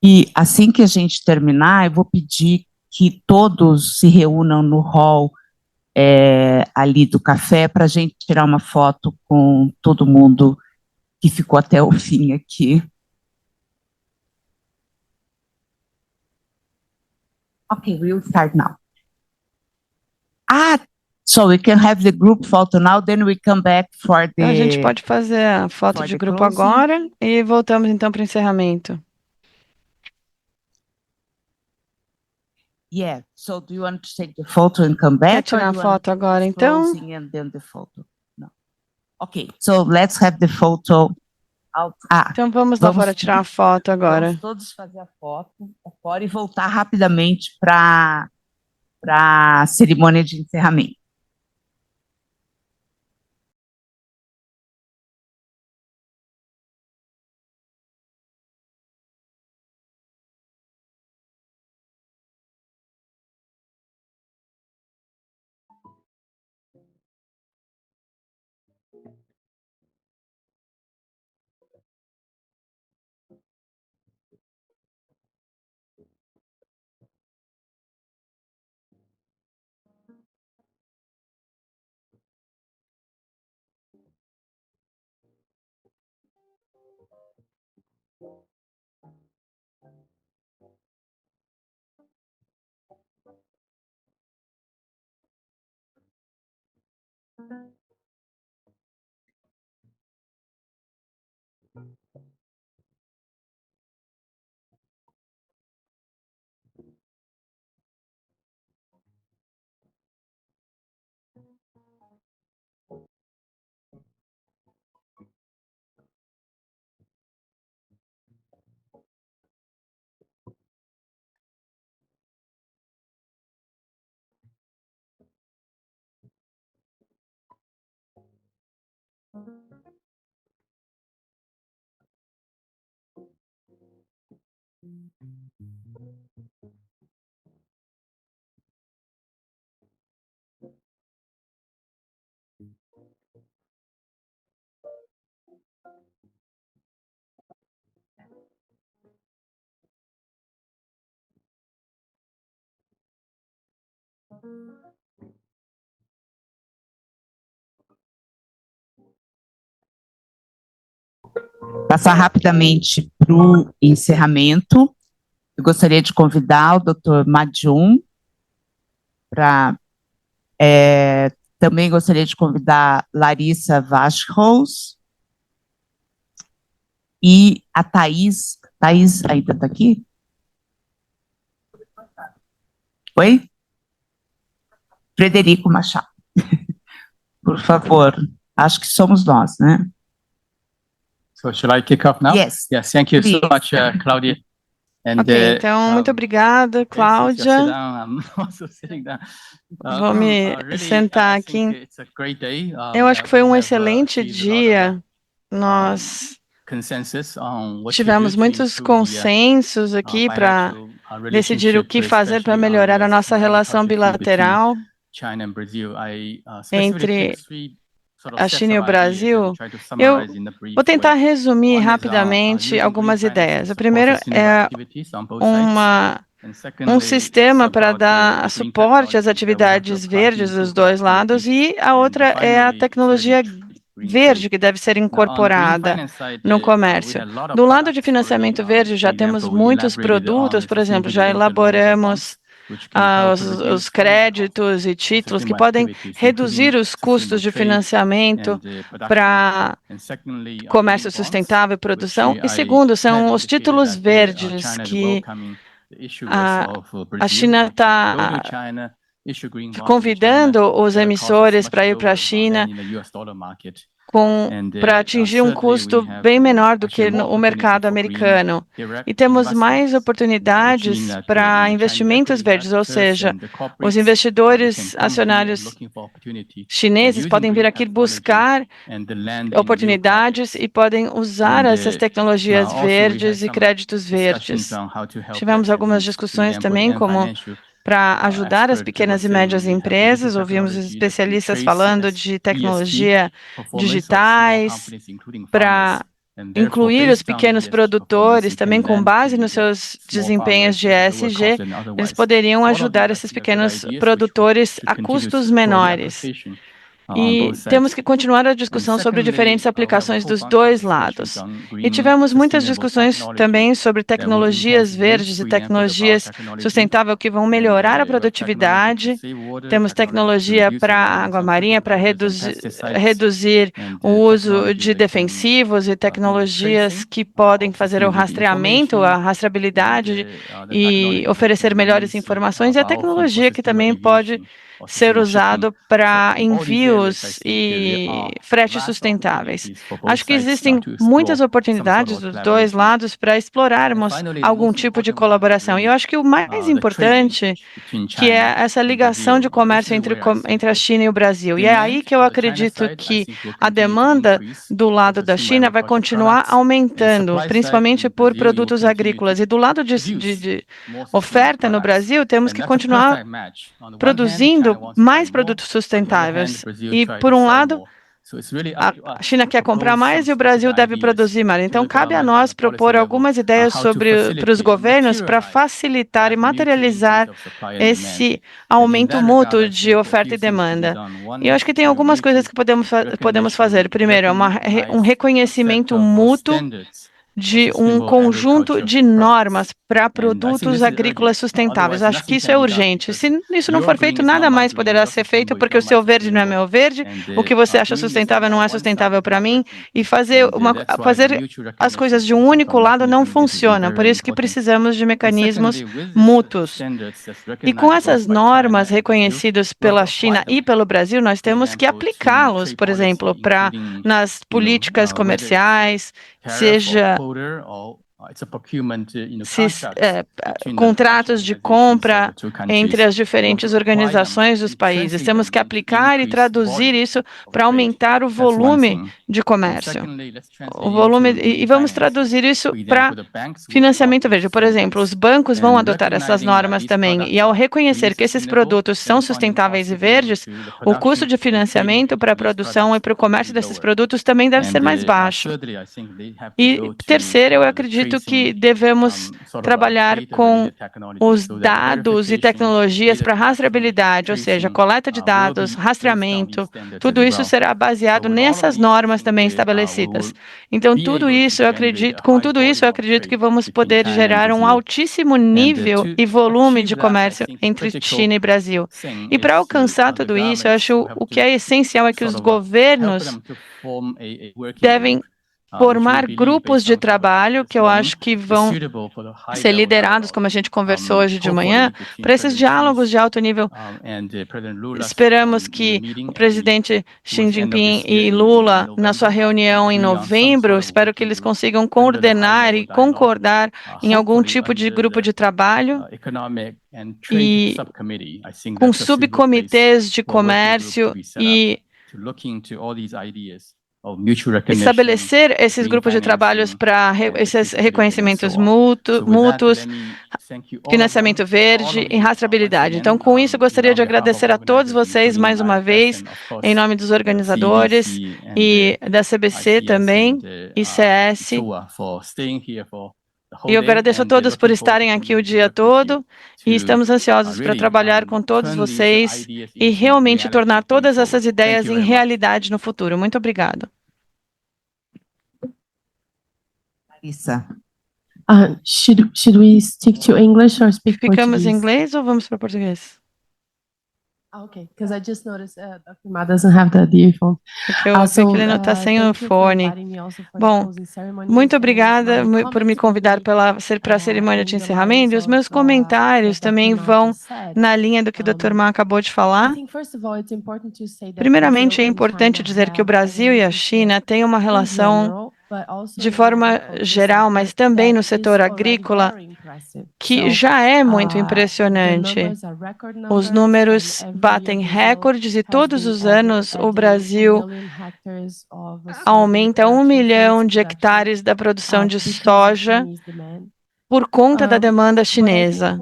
E assim que a gente terminar, eu vou pedir que todos se reúnam no hall ali do café para a gente tirar uma foto com todo mundo que ficou até o fim aqui. Ok, we'll start now. So we can have the group photo now, then we come back for Então, a gente the... pode fazer a foto for de the grupo closing. agora e voltamos então para o encerramento. Yeah, so do you want to take the photo and come Quer back? tirar a or you want foto agora, então? closing and then the photo? No. Okay, so let's have the photo out. Então vamos lá fora tirar a foto agora. Vamos todos fazer a foto fora e voltar rapidamente para a cerimônia de encerramento. Passar rapidamente para o encerramento. Eu gostaria de convidar o Dr. Madjun para... também gostaria de convidar Larissa Vachholz e a Thaís. Thaís ainda está aqui? Oi? Frederico Machado. Por favor. Acho que somos nós, né? So should I kick off now? Yes. Yes, thank you so Please. much, Claudia. Ok, então, muito obrigada, Cláudia. Vou me sentar aqui. Eu acho que foi um excelente dia. Nós tivemos muitos consensos aqui para decidir o que fazer para melhorar a nossa relação bilateral entre a China e o Brasil. Eu vou tentar resumir rapidamente algumas ideias. A primeira é um sistema para dar suporte às atividades verdes dos dois lados, e a outra é a tecnologia verde que deve ser incorporada no comércio. Do lado de financiamento verde, já temos muitos produtos, por exemplo, já elaboramos os créditos e títulos que podem reduzir os custos de financiamento para comércio sustentável e produção. E segundo, são os títulos verdes que a China está convidando os emissores para ir para a China para atingir um custo bem menor do que o mercado americano. E temos mais oportunidades para investimentos verdes, ou seja, os investidores acionários chineses podem vir aqui buscar oportunidades e podem usar essas tecnologias verdes e créditos verdes. Tivemos algumas discussões também, como para ajudar as pequenas e médias empresas. Ouvimos especialistas falando de tecnologia digitais, para incluir os pequenos produtores também com base nos seus desempenhos de ESG. Eles poderiam ajudar esses pequenos produtores a custos menores. E temos que continuar a discussão sobre diferentes aplicações dos dois lados. E tivemos muitas discussões também sobre tecnologias verdes e tecnologias sustentáveis que vão melhorar a produtividade. Temos tecnologia para água marinha, para reduzir o uso de defensivos, e tecnologias que podem fazer o rastreamento, a rastreabilidade e oferecer melhores informações, e a tecnologia que também pode ser usado para envios e fretes sustentáveis. Acho que existem muitas oportunidades dos dois lados para explorarmos algum tipo de colaboração. E eu acho que o mais importante que é essa ligação de comércio entre a China e o Brasil. E é aí que eu acredito que a demanda do lado da China vai continuar aumentando, principalmente por produtos agrícolas. E do lado de oferta no Brasil, temos que continuar produzindo mais produtos sustentáveis. E, por um lado, a China quer comprar mais e o Brasil deve produzir mais. Então, cabe a nós propor algumas ideias para os governos para facilitar e materializar esse aumento mútuo de oferta e demanda. E eu acho que tem algumas coisas que podemos fazer. Primeiro, um reconhecimento mútuo de um conjunto de normas para produtos agrícolas sustentáveis. Acho que isso é urgente. Se isso não for feito, nada mais poderá ser feito, porque o seu verde não é meu verde, o que você acha sustentável não é sustentável para mim, e fazer as coisas de um único lado não funciona. Por isso que precisamos de mecanismos mútuos. E com essas normas reconhecidas pela China e pelo Brasil, nós temos que aplicá-los, por exemplo, nas políticas comerciais, seja contratos de compra entre as diferentes organizações dos países. Temos que aplicar e traduzir isso para aumentar o volume de comércio. E vamos traduzir isso para financiamento verde. Por exemplo, os bancos vão adotar essas normas também. E ao reconhecer que esses produtos são sustentáveis e verdes, o custo de financiamento para a produção e para o comércio desses produtos também deve ser mais baixo. E terceiro, eu acredito que devemos trabalhar com os dados e tecnologias para rastreabilidade, ou seja, coleta de dados, rastreamento, tudo isso será baseado nessas normas também estabelecidas. Então, com tudo isso, eu acredito que vamos poder gerar um altíssimo nível e volume de comércio entre China e Brasil. E para alcançar tudo isso, eu acho o que é essencial é que os governos devem formar grupos de trabalho que eu acho que vão ser liderados, como a gente conversou hoje de manhã, para esses diálogos de alto nível. Esperamos que o presidente Xi Jinping e Lula, na sua reunião em novembro, espero que eles consigam coordenar e concordar em algum tipo de grupo de trabalho e com subcomitês de comércio e estabelecer esses grupos de trabalhos para esses reconhecimentos mútuos, financiamento verde e rastreabilidade. Então, com isso, eu gostaria de agradecer a todos vocês mais uma vez, em nome dos organizadores e da CBC também, ICS. E eu agradeço a todos por estarem aqui o dia todo e estamos ansiosos para trabalhar com todos vocês e realmente tornar todas essas ideias em realidade no futuro. Muito obrigado. Larissa. Should we stick to English or speak Ficamos Portuguese? em inglês ou vamos para português? Okay, because I just noticed Dr. Ma doesn't have the earphone. Porque eu vi que ele não está sem o fone. Bom, muito obrigada por me convidar para a cerimônia de encerramento. E os meus comentários também vão na linha do que o Dr. Ma acabou de falar. Primeiramente, é importante dizer que o Brasil e a China têm uma relação de forma geral, mas também no setor agrícola, que já é muito impressionante. Os números batem recordes e todos os anos o Brasil aumenta 1 milhão de hectares da produção de soja por conta da demanda chinesa.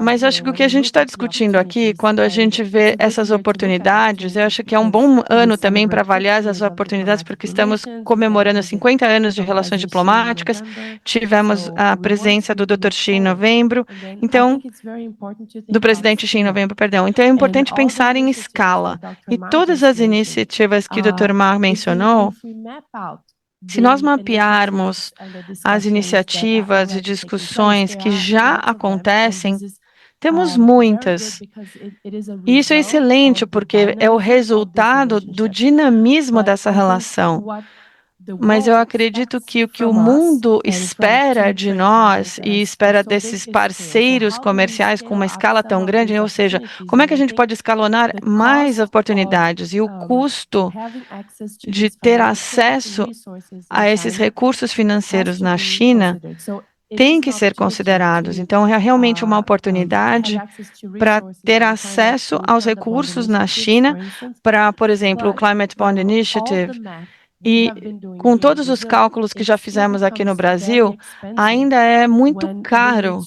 Mas acho que o que a gente está discutindo aqui, quando a gente vê essas oportunidades, eu acho que é um bom ano também para avaliar essas oportunidades, porque estamos comemorando 50 anos de relações diplomáticas, tivemos a presença do Dr. Xi em novembro, então, do presidente Xi em novembro, perdão. Então, é importante pensar em escala. E todas as iniciativas que o Dr. Ma mencionou, se nós mapearmos as iniciativas e discussões que já acontecem, temos muitas. E isso é excelente, porque é o resultado do dinamismo dessa relação. Mas eu acredito que o que o mundo espera de nós e espera desses parceiros comerciais com uma escala tão grande, né? Ou seja, como é que a gente pode escalonar mais oportunidades e o custo de ter acesso a esses recursos financeiros na China tem que ser considerados. Então, é realmente uma oportunidade para ter acesso aos recursos na China para, por exemplo, o Climate Bond Initiative. E com todos os cálculos que já fizemos aqui no Brasil, ainda é muito caro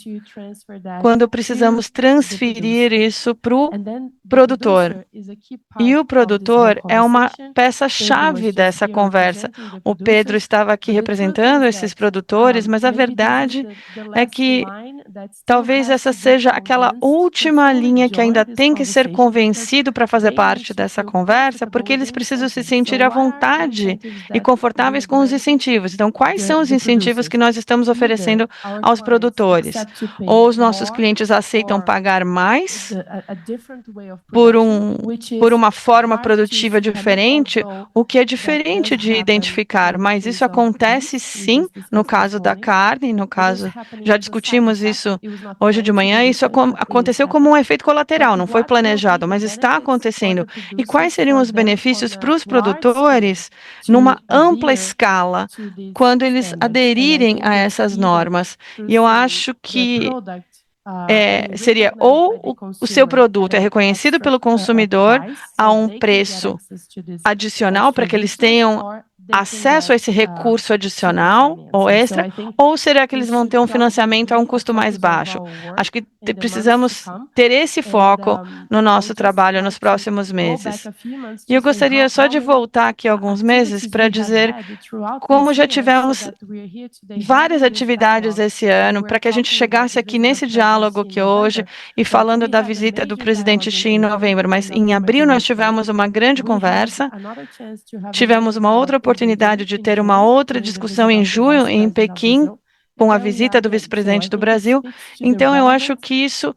quando precisamos transferir isso para o produtor. E o produtor é uma peça-chave dessa conversa. O Pedro estava aqui representando esses produtores, mas a verdade é que talvez essa seja aquela última linha que ainda tem que ser convencido para fazer parte dessa conversa, porque eles precisam se sentir à vontade e confortáveis com os incentivos. Então, quais são os incentivos que nós estamos oferecendo aos produtores? Ou os nossos clientes aceitam pagar mais por uma forma produtiva diferente, o que é diferente de identificar, mas isso acontece sim no caso da carne, no caso, já discutimos isso hoje de manhã, isso aconteceu como um efeito colateral, não foi planejado, mas está acontecendo. E quais seriam os benefícios para os produtores numa ampla escala, quando eles aderirem a essas normas? E eu acho que seria ou o seu produto é reconhecido pelo consumidor a um preço adicional para que eles tenham acesso a esse recurso adicional ou extra, ou será que eles vão ter um financiamento a um custo mais baixo? Acho que precisamos ter esse foco no nosso trabalho nos próximos meses. E eu gostaria só de voltar aqui alguns meses para dizer como já tivemos várias atividades esse ano para que a gente chegasse aqui nesse diálogo que hoje e falando da visita do presidente Xi em novembro, mas em abril nós tivemos uma grande conversa, tivemos uma outra oportunidade de ter uma outra discussão em junho em Pequim, com a visita do vice-presidente do Brasil. Então, eu acho que isso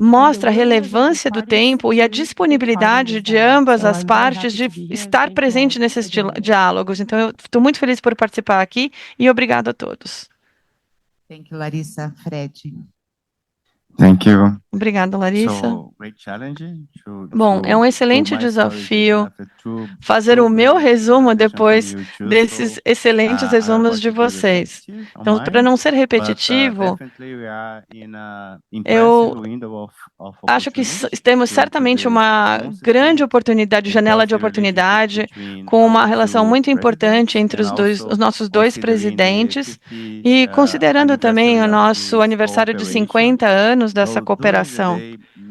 mostra a relevância do tempo e a disponibilidade de ambas as partes de estar presente nesses diálogos. Então, eu estou muito feliz por participar aqui e obrigado a todos. Thank you, Larissa. Fred. Thank you. Obrigada, Larissa. So, great challenge Bom, é um excelente desafio fazer o meu resumo depois desses excelentes resumos de vocês. Então, para não ser repetitivo, eu acho que temos certamente uma grande oportunidade, janela de oportunidade, com uma relação muito importante entre os nossos dois presidentes e considerando também o nosso aniversário de 50 anos dessa cooperação.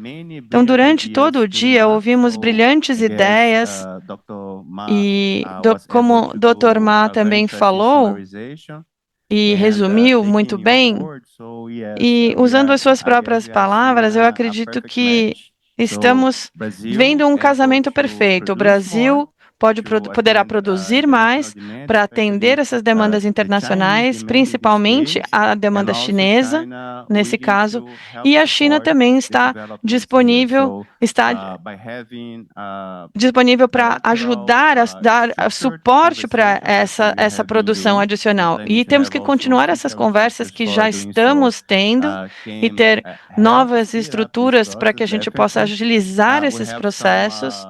Então, durante todo o dia, ouvimos brilhantes ideias e, como o Dr. Ma também falou e resumiu muito bem, e usando as suas próprias palavras, eu acredito que estamos vendo um casamento perfeito. O Brasil poderá produzir mais para atender essas demandas internacionais, principalmente a demanda chinesa, nesse caso, e a China também está disponível para ajudar a dar suporte para essa produção adicional. E temos que continuar essas conversas que já estamos tendo e ter novas estruturas para que a gente possa agilizar esses processos.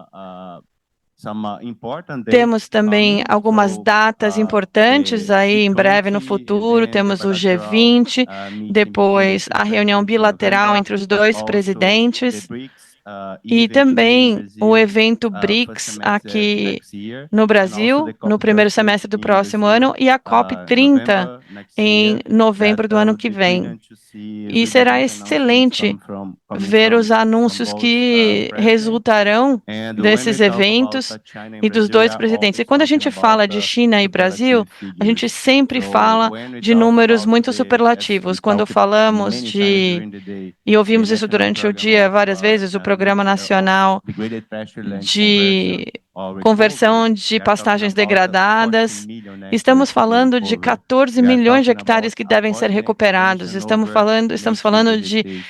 Temos também algumas datas importantes aí em breve no futuro. Temos o G20, depois a reunião bilateral entre os dois presidentes e também o evento BRICS aqui no Brasil, no primeiro semestre do próximo ano, e a COP30 em novembro do ano que vem. E será excelente ver os anúncios que resultarão desses eventos e dos dois presidentes. E quando a gente fala de China e Brasil, a gente sempre fala de números muito superlativos. Quando falamos e ouvimos isso durante o dia várias vezes, o Programa Nacional de Conversão de Pastagens Degradadas, estamos falando de 14 milhões de hectares que devem ser recuperados. Estamos falando de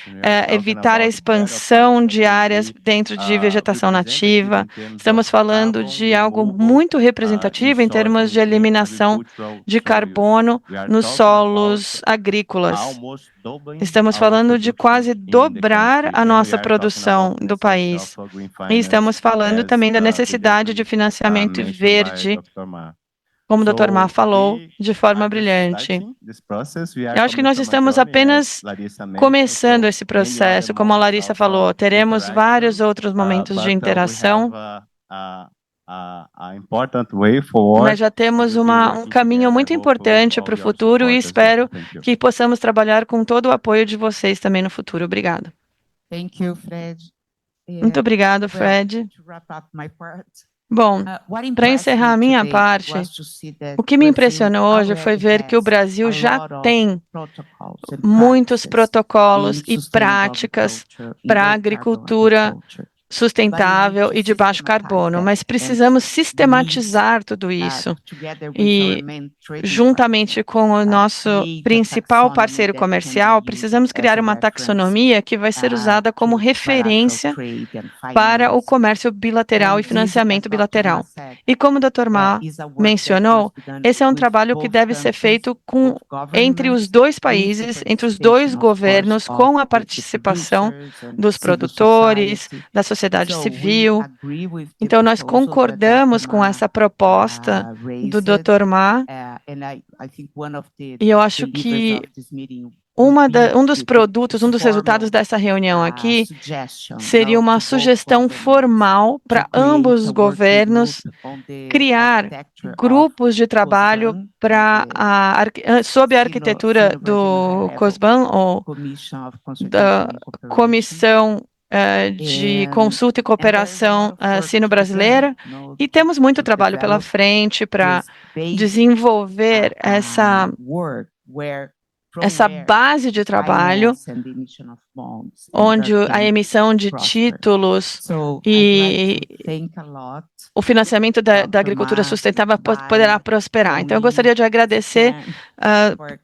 evitar a expansão de áreas dentro de vegetação nativa. Estamos falando de algo muito representativo em termos de eliminação de carbono nos solos agrícolas. Estamos falando de quase dobrar a nossa produção do país. E estamos falando também da necessidade de financiamento verde, como o Dr. Ma falou, de forma brilhante. Eu acho que nós estamos apenas começando esse processo. Como a Larissa falou, teremos vários outros momentos de interação, mas já temos um caminho muito importante para o futuro e espero que possamos trabalhar com todo o apoio de vocês também no futuro. Obrigado. Thank you, Fred. Muito obrigado, Fred. Bom, para encerrar a minha parte, o que me impressionou hoje foi ver que o Brasil já tem muitos protocolos e práticas para a agricultura sustentável e de baixo carbono, mas precisamos sistematizar tudo isso e, juntamente com o nosso principal parceiro comercial, precisamos criar uma taxonomia que vai ser usada como referência para o comércio bilateral e financiamento bilateral. E como o Dr. Ma mencionou, esse é um trabalho que deve ser feito entre os dois países, entre os dois governos, com a participação dos produtores, da sociedade civil. Então, nós concordamos com essa proposta do Dr. Ma, e eu acho que um dos produtos, um dos resultados dessa reunião aqui seria uma sugestão formal para ambos os governos criar grupos de trabalho sob a arquitetura do COSBAN, ou da Comissão de Consulta e Cooperação Sino-Brasileira, e temos muito trabalho pela frente para desenvolver essa essa base de trabalho, onde a emissão de títulos e o financiamento da agricultura sustentável poderá prosperar. Então, eu gostaria de agradecer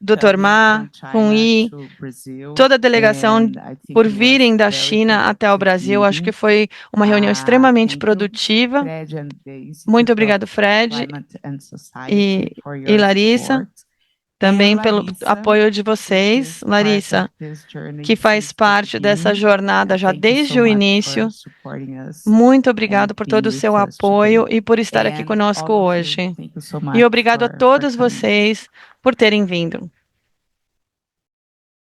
Dr. Ma, Kun-Yi, toda a delegação por virem da China até o Brasil. Acho que foi uma reunião extremamente produtiva. Muito obrigado, Fred e Larissa, também pelo apoio de vocês. Larissa, que faz parte dessa jornada já desde o início. Muito obrigado por todo o seu apoio e por estar aqui conosco hoje. E obrigado a todos vocês por terem vindo.